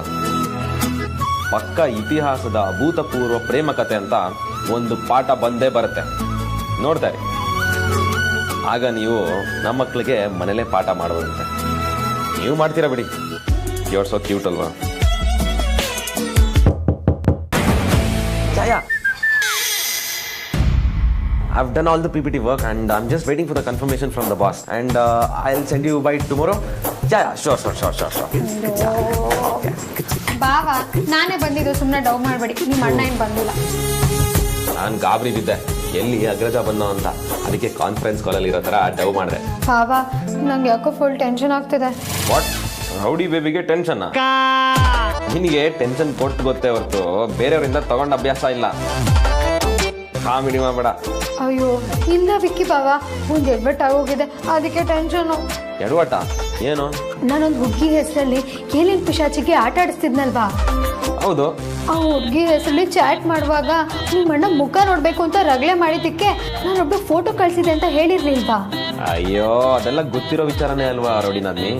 ಪಕ್ಕ ಇತಿಹಾಸದ ಅಭೂತಪೂರ್ವ ಪ್ರೇಮ ಕಥೆ ಅಂತ ಒಂದು ಪಾಠ ಬಂದೇ ಬರುತ್ತೆ, ನೋಡ್ತಾರೆ. ಆಗ ನೀವು ನಮ್ಮ ಮಕ್ಕಳಿಗೆ ಮನೇಲೇ ಪಾಠ ಮಾಡೋದಂತೆ. ನೀವು ಮಾಡ್ತೀರಾ ಬಿಡಿ, you're so cute ಅಲ್ವಾ? Jaya, I've done all the PPT work and I'm just waiting for the confirmation from the boss, and I'll send you by tomorrow. Jaya, sure.
ಬಾವ, ನಾನೇ ಬಂದಿದ್ದು, ಸುಮ್ಮನೆ ಡೌ ಮಾಡಬೇಡಿ. ನಿಮ್ಮ ಅಣ್ಣ ಏನು ಬಂದಿಲ್ಲ.
ನಾನು ಗಾಬರಿ ಬಿದ್ದೆ, ಎಲ್ಲಿ ಅಗ್ರಜ ಬಂದೋ ಅಂತ, ಅದಕ್ಕೆ ಕಾನ್ಫರೆನ್ಸ್ ಕಾಲಲ್ಲಿ ಇರೋ ಥರ ಡವ್ ಮಾಡಿದೆ.
ಬಾವ, ನಂಗೆ ಯಾಕೋ ಫುಲ್ ಟೆನ್ಷನ್ ಆಗ್ತಿದೆ.
ವಾಟ್? ರೌಡಿ ಬೇಬಿಗೆ ಟೆನ್ಷನ್? ನಿನಗೆ ಟೆನ್ಷನ್ ಕೊಟ್ಟು ಗೊತ್ತೇ ಹೊರತು ಬೇರೆಯವರಿಂದ ತಗೊಂಡ ಅಭ್ಯಾಸ ಇಲ್ಲ. ಕಾಮಿಡಿ ಮಾಡಬೇಡ.
ಅಯ್ಯೋ ಇಲ್ಲ ವಿಕ್ಕಿ ಬಾವ, ಒಂದು ಎಡ್ವರ್ಟ್ ಆಗೋಗಿದೆ, ಅದಕ್ಕೆ ಟೆನ್ಷನು.
ಎಡವಟ? ಏನು?
ನಾನೊಂದು ಹುಡುಗಿ ಹೆಸರಲ್ಲಿ ಕೇಲಿನ ಪಿಶಾಚಿಗೆ ಆಟ ಆಡಿಸ್ತಿದ್ನಲ್ವಾ?
ಹೌದು.
ಆ ಹುಡುಗಿ ಹೆಸರಲ್ಲಿ ಚಾಟ್ ಮಾಡುವಾಗ ನಿಮ್ಮಣ್ಣ ಮುಖ ನೋಡ್ಬೇಕು ಅಂತ ರಗಳೆ ಮಾಡಿದ್ದಕ್ಕೆ ನಾನೊಬ್ಬ ಫೋಟೋ ಕಳಿಸಿದೆ ಅಂತ ಹೇಳಿರ್ಲಿಲ್ವಾ?
ಅಯ್ಯೋ, ಅದೆಲ್ಲ ಗೊತ್ತಿರೋ ವಿಚಾರನೇ ಅಲ್ವಾ ರೌಡಿನಾದ್ನಿ.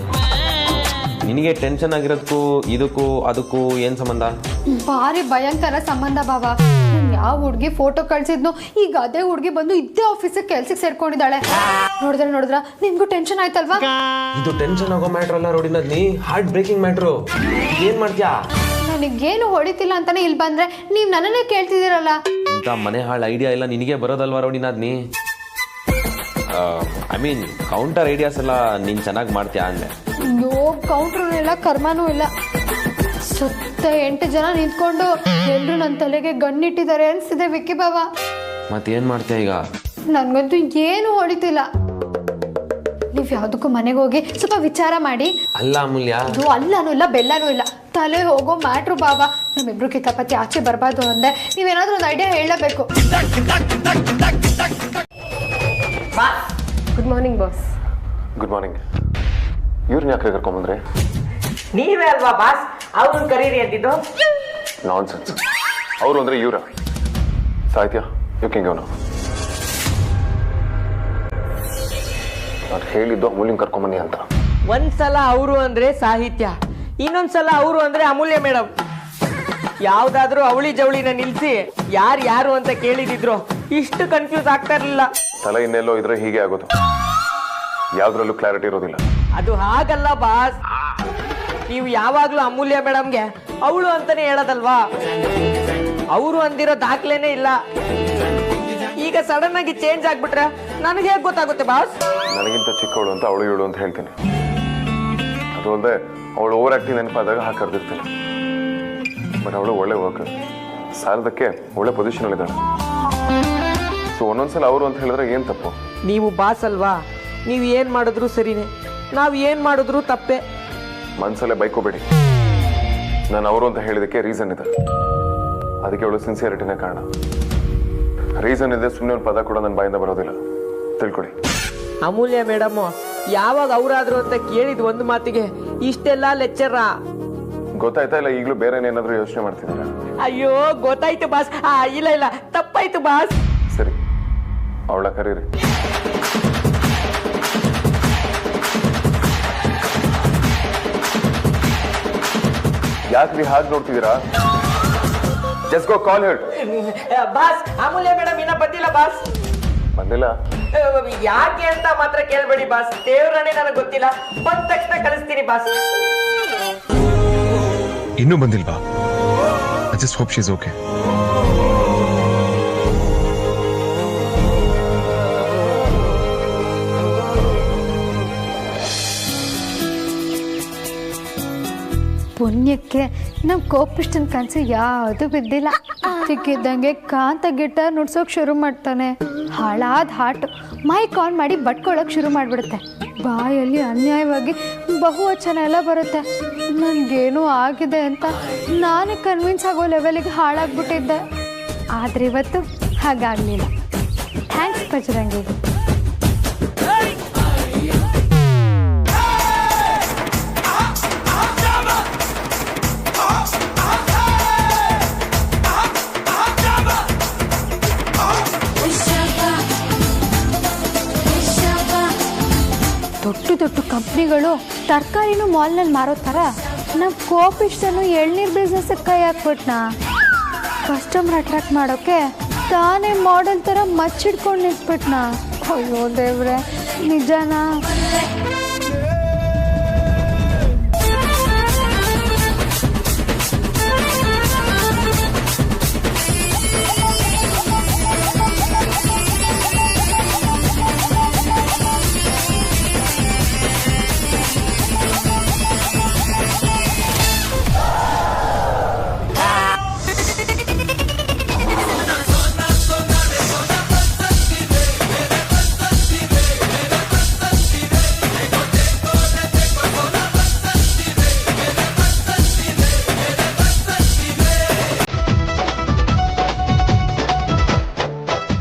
ನಿನಗೆ ಟೆನ್ಷನ್ ಆಗಿರೋದಕ್ಕೂ ಅದಕ್ಕೂ ಏನ್ ಸಂಬಂಧ?
ಭಾರಿ ಭಯಂಕರ ಸಂಬಂಧ ಬಾವ. ಯಾವ ಹುಡುಗಿ ಫೋಟೋ ಕಳ್ಸಿದ್ನೋ ಈಗ ಅದೇ ಹುಡುಗಿ ಬಂದು ಇದ್ದೇ ಆಫೀಸಿಗೆ ಕೆಲ್ಸಕ್ಕೆ ಸೇರ್ಕೊಂಡಿದ್ದಾಳೆ. ನೋಡಿದ್ರ ನಿಮ್ಗೂ ಟೆನ್ಷನ್ ಆಯ್ತಲ್ವಾ?
ಇದು ಟೆನ್ಷನ್ ಆಗೋ ಮ್ಯಾಟ್ರ್ ಅಲ್ಲ ರೌಡಿನಾದ್ನಿ, ಹಾರ್ಟ್ ಬ್ರೇಕಿಂಗ್ ಮ್ಯಾಟ್ರು. ಏನ್ ಮಾಡ್ತೀಯಾ?
ನನಗೇನು ಹೊಡಿತಿಲ್ಲ ಅಂತಾನೆ ಇಲ್ಲಿ ಬಂದ್ರೆ ನೀವ್ ನನ್ನನ್ನೇ ಕೇಳ್ತಿದ್ದೀರಲ್ಲ.
ಇಂಥ ಮನೆ ಹಾಳು ಐಡಿಯಾ ಎಲ್ಲ ನಿನಗೆ ಬರೋದಲ್ವಾ ರೌಡಿನಾದ್ನಿ? ಐ ಮೀನ್ ಕೌಂಟರ್ ಐಡಿಯಾಸ್ ಎಲ್ಲ ನೀನ್ ಚೆನ್ನಾಗಿ ಮಾಡ್ತೀಯಾ ಅಂದೆ.
ಅಯ್ಯೋ, ಕೌಂಟ್ರೂ ಇಲ್ಲ, ಕರ್ಮನೂ ಇಲ್ಲ. ಸತ್ತ 8 ಜನ ನಿಂತ್ಕೊಂಡು ಎಲ್ರು ನನ್ನ ತಲೆಗೆ ಗಣ್ಣಿಟ್ಟಿದ್ದಾರೆ ಅನ್ಸಿದೆ ವಿಕ್ಕಿ ಬಾವ.
ಮತ್ತೇನ್ ಮಾಡ್ತೀಯ ಈಗ?
ನನ್ಗಂತೂ ಏನು ಹೊಡಿತಿಲ್ಲ. ನೀವ್ ಯಾವ್ದಕ್ಕೂ ಮನೆಗೆ ಹೋಗಿ ಸ್ವಲ್ಪ ವಿಚಾರ ಮಾಡಿ.
ಅಲ್ಲ ಅಮೂಲ್ಯ,
ಅದು ಅಲ್ಲನೂ ಇಲ್ಲ ಬೆಲ್ಲನೂ ಇಲ್ಲ, ತಲೆ ಹೋಗೋ ಮ್ಯಾಟ್ರು ಬಾವ. ನಮ್ಮಿಬ್ರು ಕಿತಾಪತಿ ಆಚೆ ಬರ್ಬಾರ್ದು ಅಂದೆ. ನೀವೇನಾದ್ರೂ ಒಂದು ಐಡಿಯಾ ಹೇಳಬೇಕು.
Good morning boss.
Good morning. ಇವ್ರನ್ನ ಯಾಕೆ ಕರ್ಕೊಂಬಂದ್ರೆ?
ನೀವೇ ಅಲ್ವಾ ಬಾಸ್ ಅವ್ರನ್ನ ಕರೀರಿ ಅಂತಿದ್ದು?
ನಾನ್ ಸೆನ್ಸ್. ಅವರು ಅಂದ್ರೆ ಇವ್ರ ಸಾಹಿತ್ಯ ಇವಕಿಂಗ್ ಅವನು. ನಾನು ಹೇಳಿದ್ದು ಅಮೂಲ್ಯನ್ ಕರ್ಕೊಂಬನ್ನಿ ಅಂತ.
ಒಂದ್ಸಲ ಅವರು ಅಂದ್ರೆ ಸಾಹಿತ್ಯ, ಇನ್ನೊಂದ್ಸಲ ಅವರು ಅಂದ್ರೆ ಅಮೂಲ್ಯ ಮೇಡಮ್. ಯಾವ್ದಾದ್ರೂ ಅವಳಿ ಜವಳಿನ ನಿಲ್ಸಿ ಯಾರು ಅಂತ ಕೇಳಿದಿದ್ರು ಇಷ್ಟು ಕನ್ಫ್ಯೂಸ್ ಆಗ್ತಾ ಇರ್ಲಿಲ್ಲ.
ತಲೆ ಇನ್ನೆಲ್ಲೋ ಇದ್ರೆ ಹೀಗೆ ಆಗೋದು, ಯಾವ್ದ್ರಲ್ಲೂ ಕ್ಲಾರಿಟಿ ಇರೋದಿಲ್ಲ.
ಅದು ಹಾಗಲ್ಲ ಬಾಸ್, ನೀವು ಯಾವಾಗ್ಲೂ ಅಮೂಲ್ಯ ಮೇಡಮ್ಗೆ ಅವಳು ಅಂತಾನೆ ಹೇಳೋದಲ್ವಾ? ಅವರು ಅಂದಿರೋ ದಾಖಲೆನೇ ಇಲ್ಲ. ಈಗ ಸಡನ್ ಆಗಿ ಚೇಂಜ್ ಆಗ್ಬಿಟ್ರೆ ನನಗೆ ಹೇಗೆ ಗೊತ್ತಾಗುತ್ತೆ ಬಾಸ್?
ನನಗಿಂತ ಚಿಕ್ಕವಳು ಅಂತ ಅವಳು ಇವಳು ಅಂತ ಹೇಳ್ತೀನಿ. ಅದು ಅಲ್ಲದೆ ಅವಳು ಓವರ್ ಆಕ್ಟಿಂಗ್ ನೆನಪಾದಾಗ ಹಾಕಿ ಕರೆದಿರ್ತೀನಿ. ಬಟ್ ಅವಳು ಒಳ್ಳೆ ವರ್ಕರ್, ಸಾಲದಕ್ಕೆ ಒಳ್ಳೆ ಪೊಸಿಷನ್ ಇದ್ದಾಳೆ. ಸೊ ಒಂದೊಂದ್ಸಲ ಅವರು ಅಂತ ಹೇಳಿದ್ರೆ ಏನ್ ತಪ್ಪು?
ನೀವು ಬಾಸ್ ಅಲ್ವಾ, ನೀವು ಏನ್ ಮಾಡಿದ್ರು ಸರಿನೇ, ನಾವ್ ಏನ್ ಮಾಡಿದ್ರು ತಪ್ಪೆ.
ಮನ್ಸಲ್ಲೇ ಬೈಕೋಬೇಡಿ. ನಾನು ಅವರು ಅಂತ ಹೇಳಿದಕ್ಕೆ ರೀಸನ್ ಇದೆ, ಅದಕ್ಕೆ ಅವಳು ಸಿನ್ಸಿಯರಿಟಿನೇ ಕಾರಣ. ರೀಸನ್ ಇದೆ, ಸುಮ್ಮನೆ ಒಂದು ಪದ ಕೂಡ ನನ್ನ ಬಾಯಿಂದ ಬರೋದಿಲ್ಲ, ತಿಳ್ಕೊಡಿ.
ಅಮೂಲ್ಯ ಮೇಡಮ್ ಯಾವಾಗ ಅವರಾದ್ರು ಅಂತ ಕೇಳಿದ್ ಒಂದು ಮಾತಿಗೆ ಇಷ್ಟೆಲ್ಲ ಲೆಕ್ಚರ.
ಗೊತ್ತಾಯ್ತಾ ಇಲ್ಲ ಈಗಲೂ ಬೇರೆ ಏನಾದರೂ ಯೋಚನೆ ಮಾಡ್ತಿದ್ದೀರಾ?
ಅಯ್ಯೋ ಗೊತ್ತಾಯ್ತು ಬಾಸ್. ಇಲ್ಲ ಇಲ್ಲ ತಪ್ಪಾಯ್ತು ಬಾಸ್.
ಸರಿ, ಅವಳ ಕರೀರಿ. ಯಾಕ್ರಿ ಹಾಗೆ ನೋಡ್ತಿದ್ದೀರಾ? Just go call here.
Boss Amulya madam ಇನ್ನ ಬಂದಿಲ್ಲ ಬಾಸ್.
ಬಂದಿಲ್ಲ?
ಯಾಕೆ ಅಂತ ಮಾತ್ರ ಕೇಳ್ಬೇಡಿ ಬಾಸ್, ದೇವ್ರನ್ನೇ ನನಗೆ ಗೊತ್ತಿಲ್ಲ, ಬಂದ ತಕ್ಷಣ ಕಳಿಸ್ತೀನಿ ಬಾಸ್.
ಇನ್ನೂ ಬಂದಿಲ್ವಾ? I just hope she's okay.
ಪುಣ್ಯಕ್ಕೆ ನಮ್ಮ ಕೋಪಿಷ್ಟನ ಕನಸು ಯಾವುದು ಬಿದ್ದಿಲ್ಲ. ಸಿಕ್ಕಿದ್ದಂಗೆ ಕಾಂತ ಗಿಟಾರ್ ನುಡ್ಸೋಕೆ ಶುರು ಮಾಡ್ತಾನೆ. ಹಾಳಾದ ಹಾಟು ಮೈಕ್ ಆನ್ ಮಾಡಿ ಬಟ್ಕೊಳಕ್ಕೆ ಶುರು ಮಾಡಿಬಿಡುತ್ತೆ. ಬಾಯಲ್ಲಿ ಅನ್ಯಾಯವಾಗಿ ಬಹುವಚನ ಎಲ್ಲ ಬರುತ್ತೆ. ನನಗೇನೋ ಆಗಿದೆ ಅಂತ ನಾನೇ ಕನ್ವಿನ್ಸ್ ಆಗೋ ಲೆವೆಲಿಗೆ ಹಾಳಾಗ್ಬಿಟ್ಟಿದ್ದೆ. ಆದರೆ ಇವತ್ತು ಹಾಗಾಗಲಿಲ್ಲ. ಥ್ಯಾಂಕ್ಸ್ ಬಜರಂಗಿ. ದೊಡ್ಡ ದೊಡ್ಡ ಕಂಪ್ನಿಗಳು ತರಕಾರಿನೂ ಮಾಲ್ನಲ್ಲಿ ಮಾರೋ ಥರ ನಮ್ಮ ಕೋಪಿಷ್ಟನು ಎಳ್ನೀರು ಬಿಸ್ನೆಸ್ಗೆ ಕೈ ಹಾಕ್ಬಿಟ್ನಾ. ಕಸ್ಟಮರ್ ಅಟ್ರಾಕ್ಟ್ ಮಾಡೋಕ್ಕೆ ತಾನೇ ಮಾಡೆಲ್ ಥರ ಮಚ್ಚಿಡ್ಕೊಂಡು ನಿಂತ್ಬಿಟ್ನಾ. ಅಯ್ಯೋ ದೇವ್ರೆ, ನಿಜನಾ?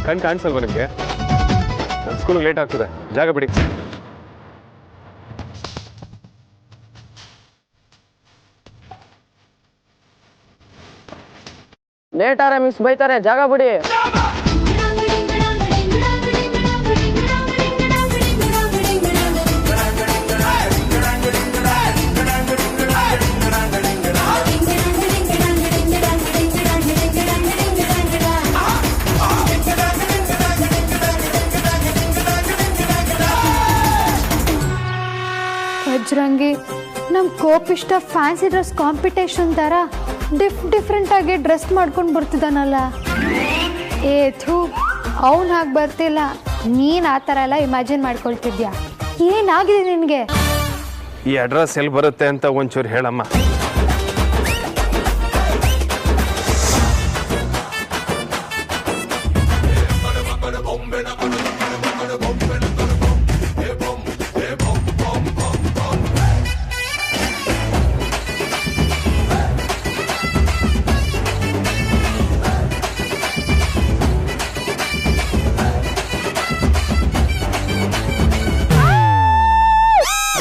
ಕಣ್ ಕಾಣಿಸಲ್ವಾ ನಿಮಗೆ? ನನ್ನ ಸ್ಕೂಲ್ಗೆ ಲೇಟ್ ಆಗ್ತದೆ, ಜಾಗ ಬಿಡಿ.
ಲೇಟಾರೆ ಮಿಸ್ ಬೈತಾರೆ, ಜಾಗ ಬಿಡಿ.
ಬಜರಂಗಿ, ನಮ್ಮ ಕೋಪಿಷ್ಟ ಫ್ಯಾನ್ಸಿ ಡ್ರೆಸ್ ಕಾಂಪಿಟೇಷನ್ ಥರ ಡಿಫ್ರೆಂಟಾಗಿ ಡ್ರೆಸ್ ಮಾಡ್ಕೊಂಡು ಬರ್ತಿದ್ದಾನಲ್ಲ. ಥೂ, ಅವನು ಹಾಗೆ ಬರ್ತಿಲ್ಲ. ನೀನು ಆ ಥರ ಎಲ್ಲ ಇಮ್ಯಾಜಿನ್ ಮಾಡ್ಕೊಳ್ತಿದ್ಯಾ? ಏನಾಗಿದೆ ನಿನಗೆ?
ಈ ಅಡ್ರೆಸ್ ಎಲ್ಲಿ ಬರುತ್ತೆ ಅಂತ ಒಂಚೂರು ಹೇಳಮ್ಮ.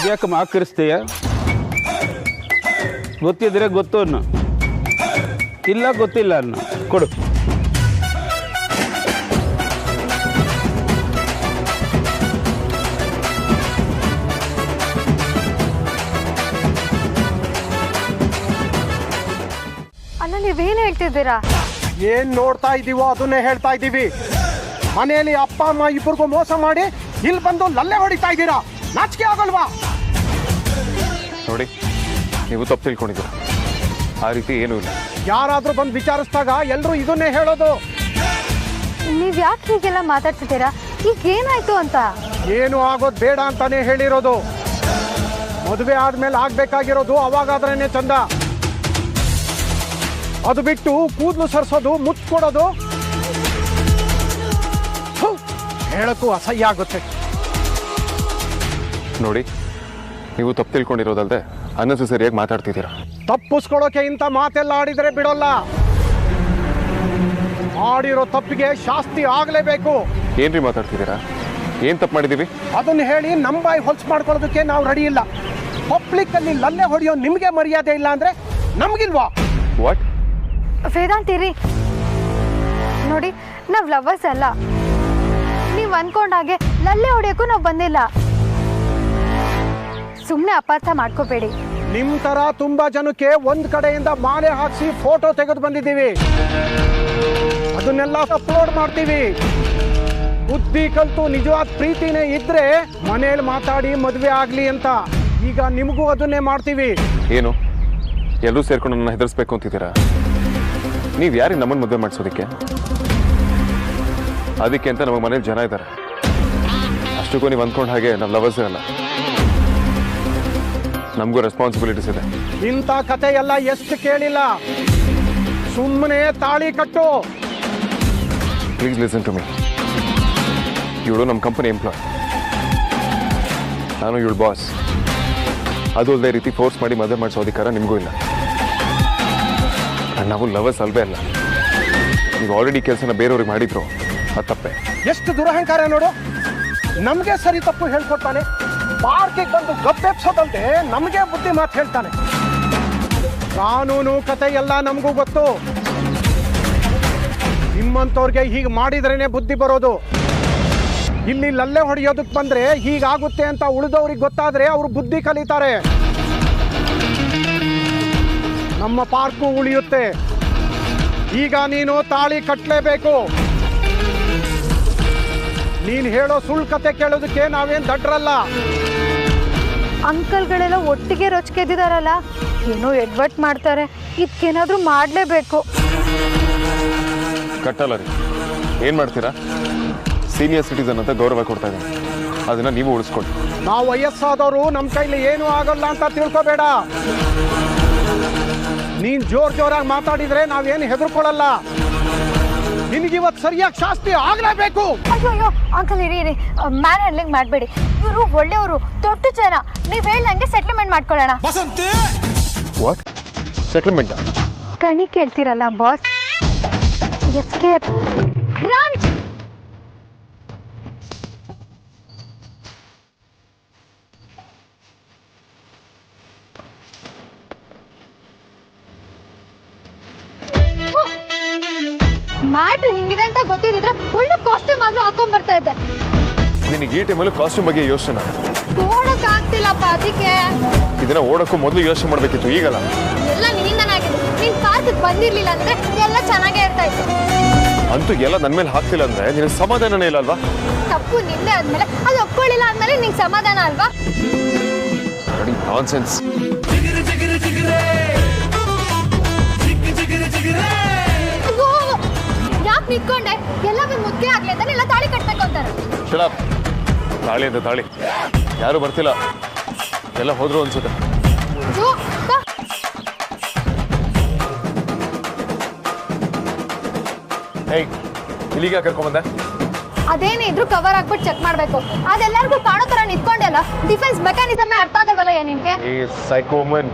ಯಾಕೆ ಮಾಕರಿಸ್ತೀಯ? ಗೊತ್ತಿದ್ರೆ ಗೊತ್ತು ಅನ್ನು, ಇಲ್ಲ ಗೊತ್ತಿಲ್ಲ ಅನ್ನು ಕೊಡು.
ಅಲ್ಲ, ನೀವೇನು ಹೇಳ್ತಿದ್ದೀರಾ?
ಏನ್ ನೋಡ್ತಾ ಇದ್ದೀವೋ ಅದನ್ನೇ ಹೇಳ್ತಾ ಇದ್ದೀವಿ. ಮನೆಯಲ್ಲಿ ಅಪ್ಪ ಅಮ್ಮ ಇಬ್ಬರಿಗೂ ಮೋಸ ಮಾಡಿ ಇಲ್ಲಿ ಬಂದು ಲಲ್ಲೆ ಹೊಡಿತಾ ಇದ್ದೀರಾ. ನಾಚಿಕೆ ಆಗಲ್ವಾ?
ನೋಡಿ, ನೀವು ತಪ್ಪು ತಿಳ್ಕೊಂಡಿದ್ದೀರ. ಆ ರೀತಿ ಏನೂ ಇಲ್ಲ.
ಯಾರಾದ್ರೂ ಬಂದು ವಿಚಾರಿಸಿದಾಗ ಎಲ್ಲರೂ ಇದನ್ನೇ ಹೇಳೋದು.
ನೀವು ಯಾಕೆ ಹೀಗೆಲ್ಲ ಮಾತಾಡ್ತಿದ್ದೀರಾ? ಈಗ ಏನಾಯ್ತು ಅಂತ?
ಏನು ಆಗೋದು ಬೇಡ ಅಂತಾನೆ ಹೇಳಿರೋದು. ಮದುವೆ ಆದ್ಮೇಲೆ ಆಗ್ಬೇಕಾಗಿರೋದು ಅವಾಗಾದ್ರೇನೆ ಚಂದ. ಅದು ಬಿಟ್ಟು ಕೂದಲು ಸರ್ಸೋದು, ಮುಚ್ಕೊಡೋದು ಹೇಳಕ್ಕೂ ಅಸಹ್ಯ ಆಗುತ್ತೆ.
ನೋಡಿ, ನೀವು ತಪ್ಪು ತಿಳ್ಕೊಂಡಿರೋದಲ್ದೆ ಅನ್ನೆಸೆಸರಿಯಾಗಿ ಮಾತಾಡ್ತಿದ್ದೀರಾ.
ತಪ್ಪಿಸ್ಕೊಳ್ಳೋಕೆ ಇಂಥ ಮಾತೆಲ್ಲ ಆಡಿದ್ರೆ ಬಿಡೋಲ್ಲ. ಮಾಡಿರೋ ತಪ್ಪಿಗೆ ಶಾಸ್ತಿ ಆಗಲೇಬೇಕು.
ಏನ್ರಿ ಮಾತಾಡ್ತಿದ್ದೀರಾ? ಏನ್ ತಪ್ಪು ಮಾಡಿದೀವಿ?
ಅದನ್ನ ಹೇಳಿ ನಮ್ಮ ಬಾಯಿ ಹೊಲ್ಸ್ ಮಾಡ್ಕೊಳ್ಳೋದಕ್ಕೆ ನಾವು ರೆಡಿ ಇಲ್ಲ. ಪಬ್ಲಿಕ್ ಅಲ್ಲಿ ಲಲ್ಲೆ ಹೊಡೆಯೋ ನಿಮ್ಗೆ ಮರ್ಯಾದೆ ಇಲ್ಲ ಅಂದ್ರೆ ನಮ್ಗಿಲ್ವಾ?
ವಾಟ್?
ವೇದಾಂತಿರಿ ನೋಡಿ, ನಾವ್ ಲವರ್ಸ್ ಅಲ್ಲ. ನೀವ್ ಅನ್ಕೊಂಡಾಗೆ ಲಲ್ಲೆ ಹೊಡಿಯೋಕ್ಕೂ ನಾವು ಬಂದಿಲ್ಲ. ಸುಮ್ಮನೆ ಅಪಾರ್ಥ ಮಾಡ್ಕೋಬೇಡಿ.
ನಿಮ್ ತರ ತುಂಬಾ ಜನಕ್ಕೆ ಒಂದ್ ಕಡೆಯಿಂದ ಮಾಲೆ ಹಾಕ್ಸಿ ಫೋಟೋ ತೆಗೆದು ಬಂದಿದ್ದೀವಿ. ಅದನ್ನೆಲ್ಲ ಅಪ್ಲೋಡ್ ಮಾಡ್ತೀವಿ. ಬುದ್ಧಿ ಕಲ್ತು ನಿಜವಾದ ಪ್ರೀತಿನೇ ಇದ್ರೆ ಮನೇಲಿ ಮಾತಾಡಿ ಮದುವೆ ಆಗ್ಲಿ ಅಂತ. ಈಗ ನಿಮಗೂ ಅದನ್ನೇ ಮಾಡ್ತೀವಿ.
ಏನು ಎಲ್ಲರೂ ಸೇರ್ಕೊಂಡು ನನ್ನ ಹೆದರ್ಸ್ಬೇಕು ಅಂತಿದ್ದೀರಾ? ನೀವ್ ಯಾರಿಗೆ ನಮ್ಮನ್ನ ಮದುವೆ ಮಾಡಿಸೋದಕ್ಕೆ? ಅದಕ್ಕೆ ಅಂತ ನಮ್ಮ ಮನೇಲಿ ಜನ ಇದ್ದಾರೆ. ಅಷ್ಟಕ್ಕೂ ನೀವು ಅಂದ್ಕೊಂಡ ಹಾಗೆ ನಾವು ಲವರ್ಸ್ ಅಲ್ಲ. ನಮಗೂ ರೆಸ್ಪಾನ್ಸಿಬಿಲಿಟೀಸ್ ಇದೆ.
ಇಂಥ ಕತೆ ಎಲ್ಲ ಎಷ್ಟು ಕೇಳಿಲ್ಲ. ಸುಮ್ಮನೆ ತಾಳಿ ಕಟ್ಟು.
Please listen to me. ಇವಳು ನಮ್ಮ ಕಂಪನಿ ಎಂಪ್ಲಾಯ್, ನಾನು ಇವಳು ಬಾಸ್. ಅದು ಅಲ್ಲದೆ ರೀತಿ ಫೋರ್ಸ್ ಮಾಡಿ ಮದುವೆ ಮಾಡಿಸೋ ಅಧಿಕಾರ ನಿಮಗೂ ಇಲ್ಲ. ನಾವು ಲವರ್ಸ್ ಅಲ್ವೇ ಅಲ್ಲ. ನೀವು ಆಲ್ರೆಡಿ ಕೆಲಸನ ಬೇರೆಯವ್ರಿಗೆ ಮಾಡಿದ್ರು, ಅದು ತಪ್ಪೆ.
ಎಷ್ಟು ದುರಹಂಕಾರ ನೋಡು. ನಮ್ಗೆ ಸರಿ ತಪ್ಪು ಹೇಳ್ಕೊಡ್ತಾನೆ. ಪಾರ್ಕಿಗೆ ಬಂದು ಗಪ್ಪೆಪ್ಸೋದಂತೆ ನಮಗೆ ಬುದ್ಧಿ ಮಾತು ಹೇಳ್ತಾನೆ. ಕಾನೂನು ಕತೆ ಎಲ್ಲ ನಮಗೂ ಗೊತ್ತು. ನಿಮ್ಮಂತವ್ರಿಗೆ ಹೀಗೆ ಮಾಡಿದ್ರೇನೆ ಬುದ್ಧಿ ಬರೋದು. ಇಲ್ಲಿ ಲಲ್ಲೆ ಹೊಡೆಯೋದಕ್ಕೆ ಬಂದ್ರೆ ಹೀಗಾಗುತ್ತೆ ಅಂತ ಉಳಿದವ್ರಿಗೆ ಗೊತ್ತಾದ್ರೆ ಅವರು ಬುದ್ಧಿ ಕಲಿತಾರೆ. ನಮ್ಮ ಪಾರ್ಕು ಉಳಿಯುತ್ತೆ. ಈಗ ನೀನು ತಾಳಿ ಕಟ್ಟಲೇಬೇಕು. ನೀನ್ ಹೇಳೋ ಸುಳ್ಳು ಕತೆ ಕೇಳೋದಕ್ಕೆ ನಾವೇನ್ ದಡ್ರಲ್ಲ.
ಅಂಕಲ್ಗಳೆಲ್ಲ ಒಟ್ಟಿಗೆ ರೊಚ್ಕೆದಿದಾರಲ್ಲ, ಏನೋ ಎಡ್ವರ್ಟ್ ಮಾಡ್ತಾರೆ. ಇದಕ್ಕೇನಾದ್ರೂ ಮಾಡಲೇಬೇಕು.
ಕಟ್ಟಲ್ಲ ರೀ. ಏನ್ ಮಾಡ್ತೀರಾ? ಸೀನಿಯರ್ ಸಿಟಿಸನ್ ಅಂತ ಗೌರವ ಕೊಡ್ತಾ ಇದ್ದೀನಿ. ಅದನ್ನ ನೀವು ಉಳಿಸ್ಕೊಳ್ಳಿ.
ನಾವು ವಯಸ್ಸಾದವರು ನಮ್ಮ ಕೈಲಿ ಏನೂ ಆಗಲ್ಲ ಅಂತ ತಿಳ್ಕೊಬೇಡ. ನೀನ್ ಜೋರಾಗಿ ಮಾತಾಡಿದ್ರೆ ನಾವೇನು ಹೆದರ್ಕೊಳ್ಳಲ್ಲ. ನಿನಗಿವತ್ತು ಸರಿಯಾಗಿ ಶಾಸ್ತಿ ಆಗ್ಲೇಬೇಕು.
ಅಯ್ಯೋ ಅಯ್ಯೋ ಅಂಕಲ್ ಇರಿ ಇರಿ, ಮ್ಯಾನ್ ಹ್ಯಾಂಡ್ಲಿಂಗ್ ಮಾಡಬೇಡಿ. ಇವರು ಒಳ್ಳೆಯವರು, ದೊಡ್ಡ ಜನ. ನೀವು ಹೇಳ್ದಂಗೆ ಸೆಟ್ಲ್ಮೆಂಟ್ ಮಾಡ್ಕೊಳ್ಳೋಣ.
What settlement?
ಕಣಿ ಕೇಳ್ತೀರಲ್ಲ ಬಾಸ್. Escape run. ಮ್ಯಾಟ್ ಹಿಂಗಿದೆ ಅಂತ ಗೊತ್ತಿದ್ರೆ ಒಳ್ಳೆ ಕಾಸ್ಟ್ಯೂಮ್ ಆದ್ರೂ ಹಾಕೊಂಡ್ ಬರ್ತಾ ಇದ್ದೆ.
ನಿನಗೆ ಈ ಟೈಮಲ್ಲಿ ಕಾಸ್ಟ್ಯೂಮ್ ಬಗ್ಗೆ ಯೋಚನೆ
ಓಡಕ್ ಆಗ್ತಿಲ್ಲಪ್ಪ. ಅದಕ್ಕೆ
ಇದನ್ನ ಓಡಕ್ಕೂ ಮೊದಲು ಯೋಚನೆ ಮಾಡ್ಬೇಕಿತ್ತು, ಈಗಲ್ಲ.
ಎಲ್ಲ ನಿನ್ನಿಂದನಾಗಿದೆ. ನೀನ್ ಪಾರ್ಕ್ ಬಂದಿರ್ಲಿಲ್ಲ ಅಂದ್ರೆ ಎಲ್ಲ ಚೆನ್ನಾಗೇ ಇರ್ತಾ ಇತ್ತು.
ಅಂತೂ ಎಲ್ಲ ನನ್ನ ಮೇಲೆ ಹಾಕ್ತಿಲ್ಲ ಅಂದ್ರೆ ನಿನಗೆ ಸಮಾಧಾನನೇ ಇಲ್ಲ ಅಲ್ವಾ?
ತಪ್ಪು ನಿಂದೆ ಆದ್ಮೇಲೆ ಅದು ಒಪ್ಕೊಳ್ಳಿಲ್ಲ ಆದ್ಮೇಲೆ ನಿಂಗೆ ಸಮಾಧಾನ ಅಲ್ವಾ?
ನಾನ್ಸೆನ್ಸ್.
ಯಾಕೆ ನಿಂತ್ಕೊಂಡೆ? ಎಲ್ಲವೂ ಮುದ್ದೆ ಆಗ್ಲಿ ಅಂತ ಎಲ್ಲ ತಾಳಿ ಕಟ್ಬೇಕು ಅಂತಾರೆ.
ಶಟ್ ತಾಳಿ ಅಂತ ತಾಳಿ ಯಾರು ಬರ್ತಿಲ್ಲ, ಎಲ್ಲ ಹೋದ್ರು ಅನ್ಸುತ್ತೆ. ಹೇಯ್, ಇಲ್ಲಿಗೆ ಕರ್ಕೊಂಬಂದೆ?
ಅದೇನೇ ಇದ್ರು ಕವರ್ ಹಾಕ್ಬಿಟ್ಟು ಚೆಕ್ ಮಾಡ್ಬೇಕು. ಅದೆಲ್ಲರಿಗೂ ಕಾಣೋ ತರ ನಿಂತ್ಕೊಂಡೆಲ್ಲ. ಡಿಫೆನ್ಸ್ ಮೆಕ್ಯಾನಿಸಮ್ ಅರ್ಥ ಆಗಲ್ವಲ್ಲ ನಿಮ್ಗೆ?
ಏ psycho man.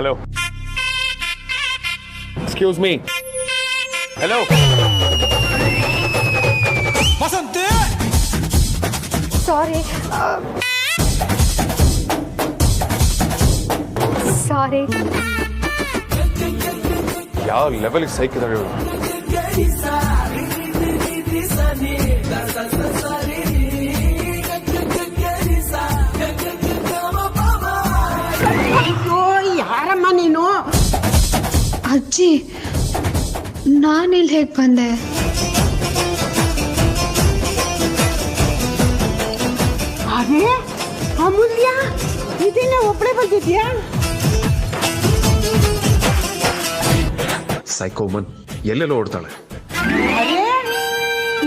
Hello, excuse me. Hello,
sorry sorry.
ಯಾವ ಲೆವೆಲ್ಗೆ ಸೈಕಿದಾಳೆ ಇವಳು?
ಅಯ್ಯೋ, ಯಾರಮ್ಮ ನೀನು?
ಅಜ್ಜಿ, ನಾನಿಲ್ಲಿ ಹೇಗೆ ಬಂದೆ?
ಅದೇ ಅಮೂಲ್ಯ, ಇದನ್ನ ಒಬ್ಬಳೇ ಬಂದಿದ್ಯಾ?
ಸೈಕೋಮನ್ ಎಲ್ಲೆಲ್ಲೋ ಓಡ್ತಾಳೆ.
ಅರೇ,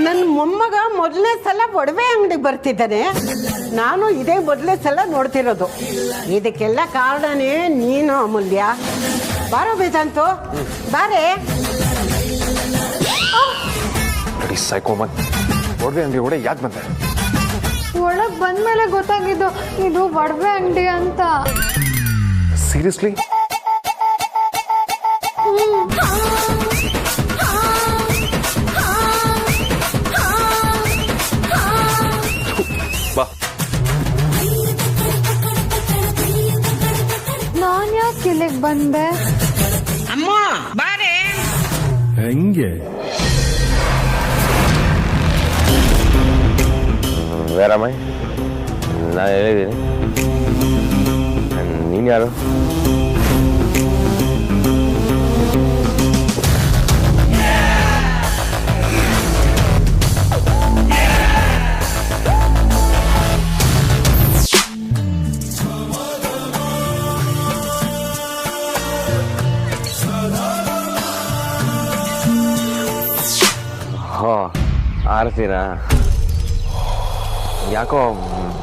ನನ್ನ ಮೊಮ್ಮಗ ಮೊದಲನೇ ಸಲ ಒಡವೆ ಅಂಗಡಿಗೆ ಬರ್ತಿದ್ದಾನೆ. ನಾನು ಇದೇ ಮೊದಲನೇ ಸಲ ನೋಡ್ತಿರೋದು. ಇದಕ್ಕೆಲ್ಲ ಕಾರಣನೇ ನೀನು ಅಮೂಲ್ಯ. ಬಾರೋ ಬೇಜಾಂತು, ಬಾರೇ.
ಸೈಕೋಮನ್ ಒಡವೆ ಅಂಗಡಿ ಒಡೆ ಯಾಕೆ ಬಂದೆ?
ಒಳಗ್ ಬಂದ್ಮೇಲೆ ಗೊತ್ತಾಗಿದ್ದು ಇದು ಒಡವೆ ಅಂಗಡಿ ಅಂತ.
ಸೀರಿಯಸ್ಲಿ? ಬಾ.
ನಾನ್ ಯಾಕೆ ಇಲ್ಲಿಗೆ ಬಂದೆ?
ಅಮ್ಮ ಬಾರೇ.
ಹೆಂಗೆ?
ಬೇರಮ್ಮ, ನಾನು ಹೇಳಿದ್ದೀನಿ. ನೀನು ಯಾರು? ಆರ್ತಿನಾ? ಯಾಕೋ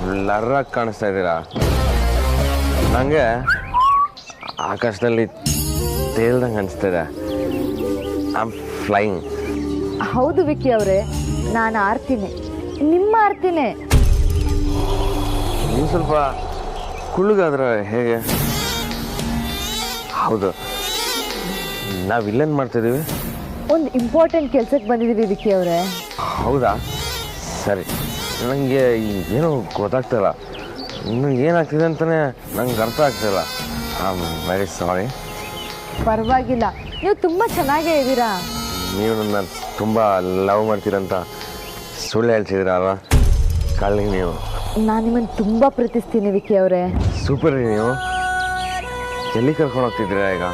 ಬ್ಲರ್ರಾಗಿ ಕಾಣಿಸ್ತಾ ಇದ್ದೀರಾ? ನನಗೆ ಆಕಾಶದಲ್ಲಿ ತೇಲ್ದಂಗೆ ಅನಿಸ್ತಿದೆ. I am flying.
ಹೌದು ವಿಕ್ಕಿ ಅವರೇ, ನಾನು ಆರ್ತಿನೇ, ನಿಮ್ಮ ಆರ್ತಿನೇ.
ನೀವು ಸ್ವಲ್ಪ ಕುಳ್ಳುಗಾದ್ರೆ ಹೇಗೆ? ಹೌದು, ನಾವು ಇಲ್ಲೇನು ಮಾಡ್ತಿದ್ದೀವಿ?
ಒಂದು ಇಂಪಾರ್ಟೆಂಟ್ ಕೆಲ್ಸಕ್ಕೆ ಬಂದಿದ್ದೀವಿ ವಿಕ್ಕಿ ಅವರೇ.
ಹೌದಾ? ಸರಿ. ನನಗೆ ಏನೂ ಗೊತ್ತಾಗ್ತಿಲ್ಲ. ಇನ್ನು ಏನಾಗ್ತಿದೆ ಅಂತಲೇ ನಂಗೆ ಅರ್ಥ ಆಗ್ತಿಲ್ಲ. I am very sorry.
ಪರವಾಗಿಲ್ಲ, ನೀವು ತುಂಬ ಚೆನ್ನಾಗೇ ಇದ್ದೀರಾ.
ನೀವು ನನ್ನ ತುಂಬ ಲವ್ ಮಾಡ್ತೀರಂತ ಸುಳ್ಳು ಹೇಳ್ತಿದ್ದೀರಾ ಅಲ್ವಾ? ಕಳ್ಳಿ ನೀವು.
ನಾನು ನಿಮ್ಮನ್ನು ತುಂಬ ಪ್ರೀತಿಸ್ತೀನಿ ವಿಕ್ಕಿ ಅವರೇ.
ಸೂಪರ್ ರೀ ನೀವು. ಎಲ್ಲಿ ಕರ್ಕೊಂಡು ಹೋಗ್ತಿದ್ದೀರಾ ಈಗ?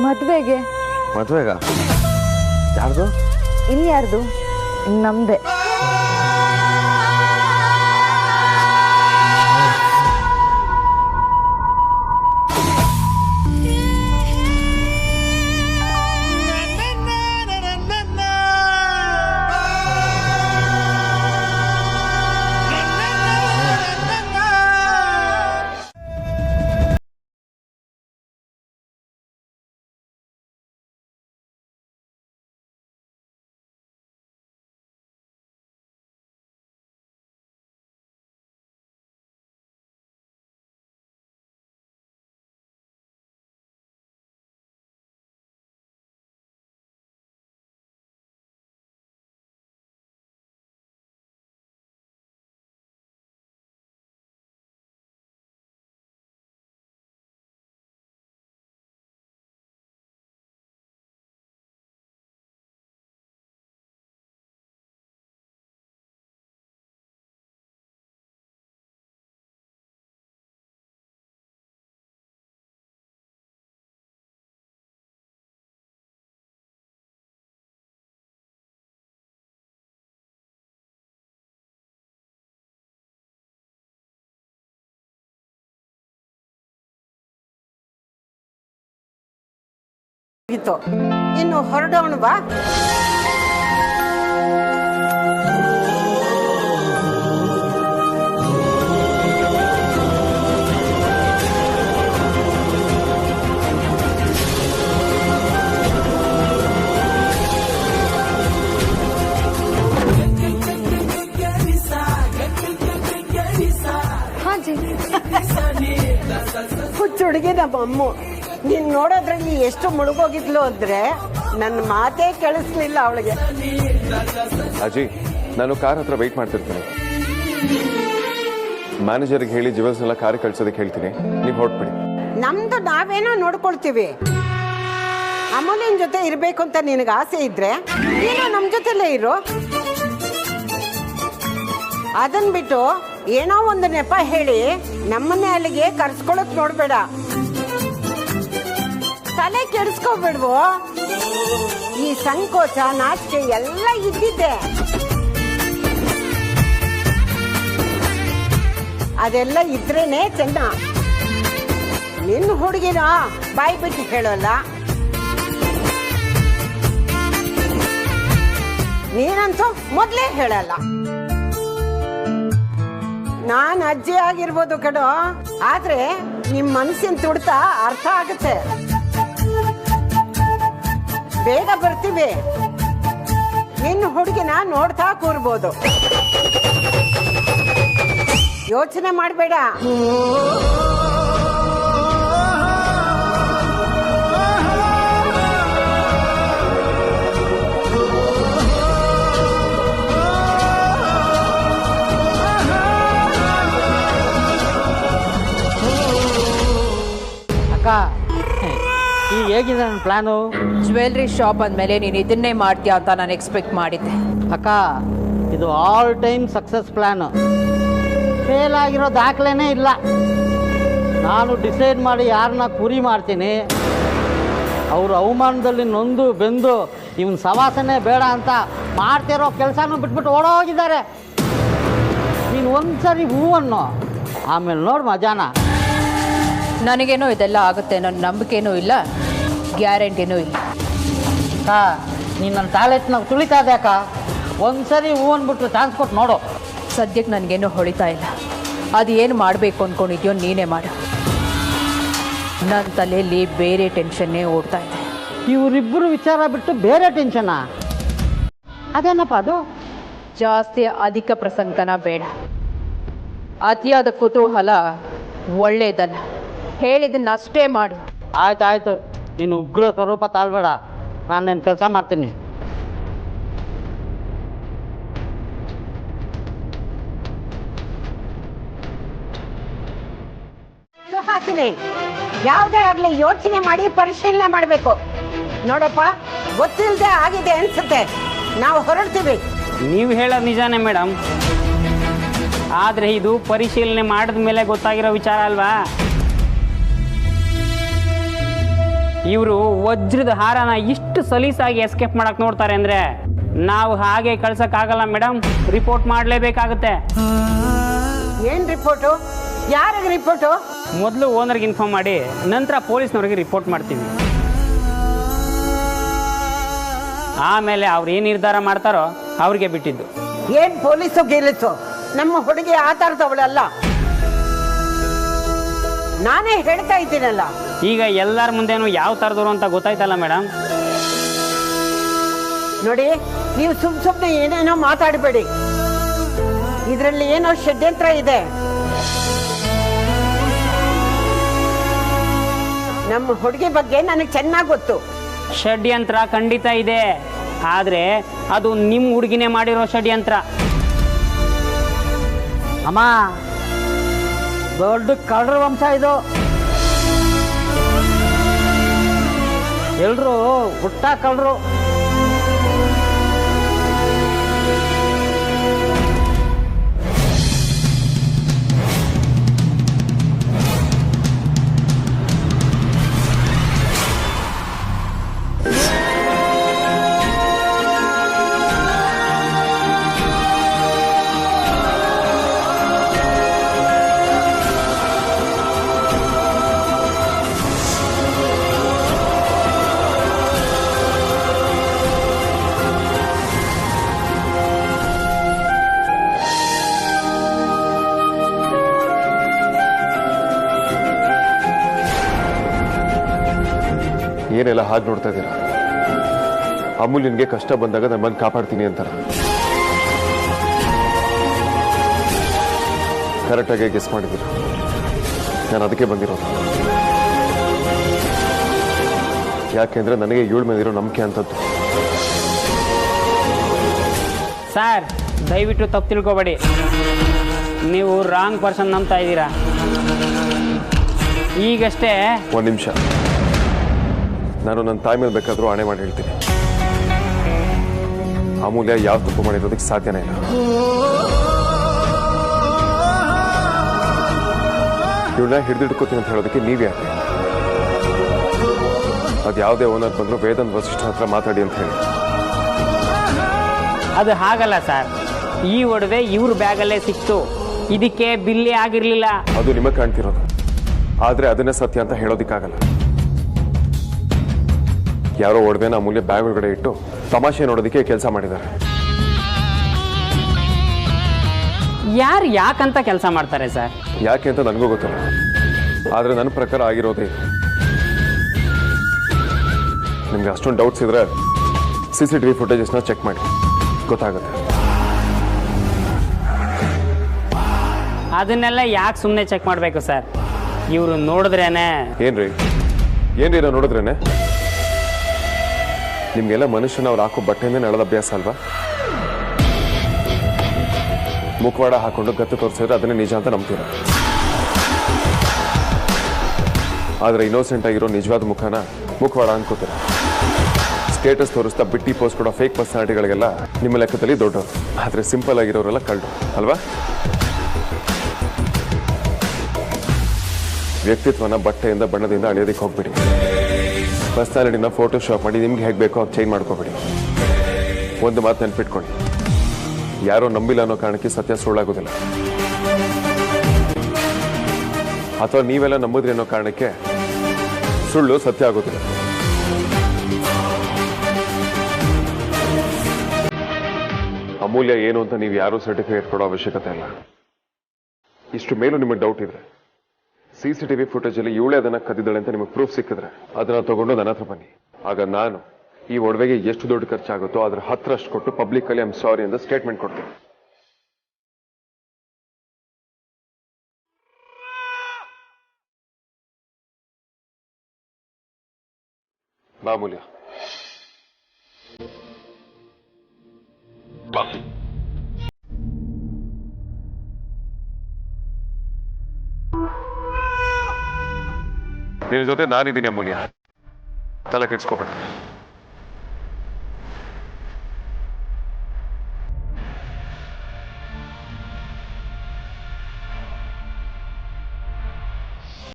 ಮದುವೆಗೆ.
ಮದುವೆಗ? ಯಾರ್ದು?
ಇನ್ಯಾರ್ದು? ನಮ್ಮದೇ.
ಇನ್ನು ಹೊರಡೋಣ ಬಾ. ಹುಚ್ಚುಡುಗಿ ನಮ್ಮ ಅಮ್ಮ ನೀನ್ ನೋಡೋದ್ರಲ್ಲಿ ಎಷ್ಟು ಮುಳುಗೋಗಿದ್ಲು ಅಂದ್ರೆ ನನ್ನ ಮಾತೇ ಕೇಳಿಸ್ಲಿಲ್ಲ ಅವಳಿಗೆ.
ಅಜಿ, ನಾನು ಕಾರ್ ಹತ್ರ ವೆಯ್ಟ್ ಮಾಡ್ತಿರ್ತೀನಿ. ಮ್ಯಾನೇಜರ್ಗೆ ಹೇಳಿ ಜ್ಯುವೆಲ್ಸ್ನೆಲ್ಲ ಕಾರ್ ಕಳ್ಸೋದಕ್ಕೆ ಹೇಳ್ತೀನಿ, ನೀವು ಹೊರಟ್ಬಿಡಿ.
ನಮ್ದು ನಾವೇನೋ ನೋಡ್ಕೊಳ್ತೀವಿ. ಅಮೂಲ್ಯನ್ ಜೊತೆ ಇರ್ಬೇಕು ಅಂತ ನಿನಗೆ ಆಸೆ ಇದ್ರೆ ನೀನು ನಮ್ ಜೊತೆಲೇ ಇರು. ಅದನ್ ಬಿಟ್ಟು ಏನೋ ಒಂದು ನೆಪ ಹೇಳಿ ನಮ್ಮನ್ನೇ ಅಲ್ಲಿಗೆ ಕರ್ಸ್ಕೊಳಕ್ ನೋಡ್ಬೇಡ. ತಲೆ ಕೆಡಿಸ್ಕೋಬೇಡ್ವೋ. ಈ ಸಂಕೋಚ ನಾಚಿಕೆ ಎಲ್ಲ ಇದ್ದಿದ್ದೆ. ಅದೆಲ್ಲ ಇದ್ರೇನೆ ಚೆನ್ನ. ನಿನ್ನ ಹುಡುಗಿನ ಬಾಯಿ ಬಿಟ್ಟು ಹೇಳೋಲ್ಲ. ನೀನಂತೂ ಮೊದ್ಲೇ ಹೇಳಲ್ಲ. ನಾನ್ ಅಜ್ಜಿ ಆಗಿರ್ಬೋದು ಕಣೋ, ಆದ್ರೆ ನಿಮ್ ಮನಸ್ಸಿನ ತುಡ್ತ ಅರ್ಥ ಆಗುತ್ತೆ. ಬೇಗ ಬರ್ತೀವಿ. ನಿನ್ನ ಹುಡುಗಿನ ನೋಡ್ತಾ ಕೂರ್ಬೋದು. ಯೋಚನೆ ಮಾಡಬೇಡ.
ಈಗ ಹೇಗಿದೆ ನನ್ನ ಪ್ಲಾನು?
ಜ್ಯುವೆಲ್ರಿ ಶಾಪ್ ಅಂದಮೇಲೆ ನೀನು ಇದನ್ನೇ ಮಾಡ್ತೀಯ ಅಂತ ನಾನು ಎಕ್ಸ್ಪೆಕ್ಟ್ ಮಾಡಿದ್ದೆ.
ಅಕ್ಕ, ಇದು all time success plan. Fail ಆಗಿರೋ ದಾಖಲೆನೇ ಇಲ್ಲ. ನಾನು ಡಿಸೈಡ್ ಮಾಡಿ ಯಾರನ್ನ ಕುರಿ ಮಾಡ್ತೀನಿ, ಅವರು ಅವಮಾನದಲ್ಲಿ ನೊಂದು ಬೆಂದು ಇವನ್ ಸವಾಸನೆ ಬೇಡ ಅಂತ ಮಾಡ್ತಿರೋ ಕೆಲಸನೂ ಬಿಟ್ಬಿಟ್ಟು ಓಡೋಗಿದ್ದಾರೆ. ನೀನು ಒಂದ್ಸರಿ ಹೂವನ್ನು ಆಮೇಲೆ ನೋಡಿ ಮಜಾನ.
ನನಗೇನೋ ಇದೆಲ್ಲ ಆಗುತ್ತೆ ನನ್ನ ನಂಬಿಕೆನೂ ಇಲ್ಲ, ಗ್ಯಾರಂಟಿನೂ ಇಲ್ಲ.
ಅಕ್ಕ, ನೀನು ನನ್ನ ಟ್ಯಾಲೆಂಟ್ನಾಗ ತುಳಿತಾ ಇದೆ ಅಕ್ಕ. ಒಂದ್ಸರಿ ಹೂ ಅಂದ್ಬಿಟ್ರೆ ಚಾನ್ಸ್ ಕೊಟ್ಟು ನೋಡು.
ಸದ್ಯಕ್ಕೆ ನನಗೇನೋ ಹೊಳಿತಾ ಇಲ್ಲ. ಅದು ಏನು ಮಾಡಬೇಕು ಅಂದ್ಕೊಂಡಿದ್ಯೋ ನೀನೇ ಮಾಡು. ನನ್ನ ತಲೆಯಲ್ಲಿ ಬೇರೆ ಟೆನ್ಷನ್ನೇ ಓಡ್ತಾ ಇದೆ.
ಇವರಿಬ್ಬರು ವಿಚಾರ ಬಿಟ್ಟು ಬೇರೆ ಟೆನ್ಷನಾ? ಅದೇನಪ್ಪ ಅದು?
ಜಾಸ್ತಿ ಅಧಿಕ ಪ್ರಸಂಗನ ಬೇಡ. ಅತಿಯಾದ ಕುತೂಹಲ ಒಳ್ಳೇದಲ್ಲ. ಹೇಳಿದ್ದನ್ನ ಅಷ್ಟೇ ಮಾಡು.
ಆಯ್ತು, ನೀನು ಉಗ್ರ ಸ್ವರೂಪ ತಾಳ್ಬೇಡ. ನಾನೇನು ಕೆಲಸ ಮಾಡ್ತೀನಿ.
ಹಾಕಿನಿ. ಯಾವುದೇ ಆಗ್ಲಿ ಯೋಚನೆ ಮಾಡಿ ಪರಿಶೀಲನೆ ಮಾಡಬೇಕು. ನೋಡಪ್ಪ, ಗೊತ್ತಿಲ್ಲದೆ ಆಗಿದೆ ಅನ್ಸುತ್ತೆ. ನಾವು ಹೊರಡ್ತೀವಿ.
ನೀವು ಹೇಳೋದು ನಿಜಾನೇ ಮೇಡಮ್, ಆದರೆ ಇದು ಪರಿಶೀಲನೆ ಮಾಡಿದ ಮೇಲೆ ಗೊತ್ತಾಗಿರೋ ವಿಚಾರ ಅಲ್ವಾ? ಇವರು ವಜ್ರದ ಹಾರನ ಇಷ್ಟು ಸಲೀಸಾಗಿ ಎಸ್ಕೇಪ್ ಮಾಡಕ್ ನೋಡ್ತಾರೆ ಅಂದ್ರೆ ನಾವು ಹಾಗೆ ಕಳ್ಸಕ್ಕಾಗಲ್ಲ ಮೇಡಮ್. ರಿಪೋರ್ಟ್ ಮಾಡಲೇಬೇಕಾಗುತ್ತೆ.
ಏನ್ ರಿಪೋರ್ಟು? ಯಾರಿಗೆ ರಿಪೋರ್ಟು?
ಮೊದಲು ಓನರ್ಗೆ ಇನ್ಫಾರ್ಮ್ ಮಾಡಿ ನಂತರ ಪೊಲೀಸ್ನವ್ರಿಗೆ ರಿಪೋರ್ಟ್ ಮಾಡ್ತೀವಿ. ಆಮೇಲೆ ಅವ್ರು ಏನು ನಿರ್ಧಾರ ಮಾಡ್ತಾರೋ ಅವ್ರಿಗೆ ಬಿಟ್ಟಿದ್ದು.
ಏನ್ ಪೊಲೀಸು ಗೆಲ್ಲಿಸು? ನಮ್ಮ ಹುಡುಗಿ ಆ ಥರದವಳಲ್ಲ. ನಾನೇ ಹೇಳ್ತಾ ಇದ್ದೀನಲ್ಲ.
ಈಗ ಎಲ್ಲರ ಮುಂದೆನೂ ಯಾವ ಥರದವರು ಅಂತ ಗೊತ್ತಾಯ್ತಲ್ಲ ಮೇಡಮ್.
ನೋಡಿ, ನೀವು ಸುಮ್ಮನೆ ಏನೇನೋ ಮಾತಾಡಬೇಡಿ. ಇದರಲ್ಲಿ ಏನೋ ಷಡ್ಯಂತ್ರ ಇದೆ. ನಮ್ಮ ಹುಡುಗಿ ಬಗ್ಗೆ ನನಗೆ ಚೆನ್ನಾಗಿ ಗೊತ್ತು.
ಷಡ್ಯಂತ್ರ ಖಂಡಿತ ಇದೆ, ಆದರೆ ಅದು ನಿಮ್ಮ ಹುಡುಗಿನೇ ಮಾಡಿರೋ ಷಡ್ಯಂತ್ರ.
ಅಮ್ಮ, ದೊಡ್ಡ ಕಳ್ಳರ ವಂಶ ಇದು. ಎಲ್ರು ಹುಟ್ಟ ಕಳ್ಳರು.
ಏನೆಲ್ಲ ಹಾಗೆ ನೋಡ್ತಾ ಇದ್ದೀರಾ? ಅಮೂಲ್ಯನ್ಗೆ ಕಷ್ಟ ಬಂದಾಗ ನಾನು ಬಂದು ಕಾಪಾಡ್ತೀನಿ ಅಂತಾರ. ಕರೆಕ್ಟಾಗಿ ಗೆಸ್ ಮಾಡಿದ್ದೀರಾ. ನಾನು ಅದಕ್ಕೆ ಬಂದಿರೋದು. ಯಾಕೆಂದ್ರೆ ನನಗೆ ಇವಳ ಮೇಲಿರೋ ನಂಬಿಕೆ ಅಂತದ್ದು.
ಸರ್ ದಯವಿಟ್ಟು ತಪ್ಪು ತಿಳ್ಕೊಬೇಡಿ, ನೀವು ರಾಂಗ್ ಪರ್ಸನ್ ನಂಬ್ತಾ ಇದ್ದೀರಾ. ಈಗಷ್ಟೇ
ಒಂದು ನಿಮಿಷ, ನಾನು ನನ್ನ ತಾಯಿ ಮೇಲೆ ಬೇಕಾದರೂ ಆಣೆ ಮಾಡಿ ಹೇಳ್ತೀನಿ, ಅಮೂಲ್ಯ ಯಾವ ತಪ್ಪು ಮಾಡಿರೋದಕ್ಕೆ ಸಾಧ್ಯನೇ ಇಲ್ಲ. ಇವಳನ್ನ ಹಿಡಿದಿಡ್ಕೋತೀನಿ ಅಂತ ಹೇಳೋದಕ್ಕೆ ನೀವು ಯಾಕೆ? ಅದು ಯಾವುದೇ ಓನರ್ ಬಂದರೂ ವೇದಾಂತ್ ವಸಿಷ್ಠ ಹತ್ರ ಮಾತಾಡಿ ಅಂತ ಹೇಳಿ.
ಅದು ಹಾಗಲ್ಲ ಸರ್, ಈ ಒಡವೆ ಇವ್ರ ಬ್ಯಾಗಲ್ಲೇ ಸಿಕ್ತು, ಇದಕ್ಕೆ ಬಿಲ್ಲೇ ಆಗಿರಲಿಲ್ಲ.
ಅದು ನಿಮಗೆ ಕಾಣ್ತಿರೋದು, ಆದರೆ ಅದನ್ನೇ ಸತ್ಯ ಅಂತ ಹೇಳೋದಿಕ್ಕಾಗಲ್ಲ. ಯಾರೋ ಒಡವೆನ ಅಮೂಲ್ಯ ಬ್ಯಾಗ್ ಒಳಗಡೆ ಇಟ್ಟು ತಮಾಷೆ ನೋಡೋದಕ್ಕೆ ಕೆಲಸ ಮಾಡಿದ್ದಾರೆ.
ಯಾರು ಯಾಕಂತ ಕೆಲಸ ಮಾಡ್ತಾರೆ ಸರ್?
ಯಾಕೆ ಅಂತ ನನಗೂ ಗೊತ್ತಿಲ್ಲ, ಆದರೆ ನನ್ನ ಪ್ರಕಾರ ಆಗಿರೋದೇ ಇದು. ನಿಮ್ಗೆ ಅಷ್ಟೊಂದು ಡೌಟ್ಸ್ ಇದ್ರೆ CCTV ಫುಟೇಜಸ್ನ ಚೆಕ್ ಮಾಡಿ, ಗೊತ್ತಾಗುತ್ತೆ.
ಅದನ್ನೆಲ್ಲ ಯಾಕೆ ಸುಮ್ಮನೆ ಚೆಕ್ ಮಾಡಬೇಕು ಸರ್? ಇವರು ನೋಡಿದ್ರೇನೆ.
ಏನ್ರಿ ನಾವು ನೋಡಿದ್ರೇನೆ? ನಿಮ್ಗೆಲ್ಲ ಮನುಷ್ಯನ ಅವ್ರು ಹಾಕೋ ಬಟ್ಟೆಯಿಂದ ನಡೆದ ಅಭ್ಯಾಸ ಅಲ್ವಾ? ಮುಖವಾಡ ಹಾಕೊಂಡು ಗತ್ತು ತೋರಿಸಿದ್ರೆ ಅದನ್ನೇ ನಿಜ ಅಂತ ನಂಬ್ತೀರ. ಆದರೆ ಇನ್ನೋಸೆಂಟ್ ಆಗಿರೋ ನಿಜವಾದ ಮುಖವಾಡ ಅನ್ಕೋತೀರ. ಸ್ಟೇಟಸ್ ತೋರಿಸ್ತಾ ಬಿಟ್ಟಿ ಪೋಸ್ಟ್ ಕೊಡೋ ಫೇಕ್ ಪರ್ಸನಾಲಿಟಿಗಳಿಗೆಲ್ಲ ನಿಮ್ಮ ಲೆಕ್ಕದಲ್ಲಿ ದೊಡ್ಡವರು, ಆದರೆ ಸಿಂಪಲ್ ಆಗಿರೋರೆಲ್ಲ ಕಳ್ಳು ಅಲ್ವಾ? ವ್ಯಕ್ತಿತ್ವನ ಬಟ್ಟೆಯಿಂದ ಬಣ್ಣದಿಂದ ಅಳಿಯೋದಕ್ಕೆ ಹೋಗ್ಬಿಡಿ. ಪರ್ಸನಾಲಿಟಿನ ಫೋಟೋಶಾಪ್ ಮಾಡಿ ನಿಮ್ಗೆ ಹೇಗೆ ಬೇಕೋ ಅದು ಚೇಂಜ್ ಮಾಡ್ಕೋಬೇಡಿ. ಒಂದು ಮಾತು ನೆನ್ಪಿಟ್ಕೊಳ್ಳಿ, ಯಾರೋ ನಂಬಿಲ್ಲ ಅನ್ನೋ ಕಾರಣಕ್ಕೆ ಸತ್ಯ ಸುಳ್ಳಾಗೋದಿಲ್ಲ, ಅಥವಾ ನೀವೆಲ್ಲ ನಂಬಿದ್ರಿ ಅನ್ನೋ ಕಾರಣಕ್ಕೆ ಸುಳ್ಳು ಸತ್ಯ ಆಗೋದಿಲ್ಲ. ಅಮೂಲ್ಯ ಏನು ಅಂತ ನೀವು ಯಾರೂ ಸರ್ಟಿಫಿಕೇಟ್ ಕೊಡೋ ಅವಶ್ಯಕತೆ ಇಲ್ಲ. ಇಷ್ಟು ಮೇಲೂ ನಿಮಗೆ ಡೌಟ್ ಇದ್ರೆ CCTV ಫುಟೇಜಲ್ಲಿ ಇವಳೇ ಅದನ್ನ ಕದ್ದಿದ್ದಾಳೆ ಅಂತ ನಿಮಗೆ ಪ್ರೂಫ್ ಸಿಕ್ಕಿದ್ರೆ ಅದನ್ನ ತಗೊಂಡು ನನ್ನ ಹತ್ರ ಬನ್ನಿ. ಆಗ ನಾನು ಈ ಒಡವೆಗೆ ಎಷ್ಟು ದೊಡ್ಡ ಖರ್ಚಾಗುತ್ತೋ ಅದ್ರ 10ರಷ್ಟು ಕೊಟ್ಟು ಪಬ್ಲಿಕ್ ಅಲ್ಲಿ ಐ ಆಮ್ ಸಾರಿ ಅಂತ ಸ್ಟೇಟ್ಮೆಂಟ್ ಕೊಡ್ತೀನಿ. ಮಾಮೂಲ್ಯ ನಿನ್ನ ಜೊತೆ ನಾನಿದ್ದೀನಿ ಅಮೂಲ್ಯ, ತಲೆ ಕೆಡ್ಸ್ಕೊಬೇಡ.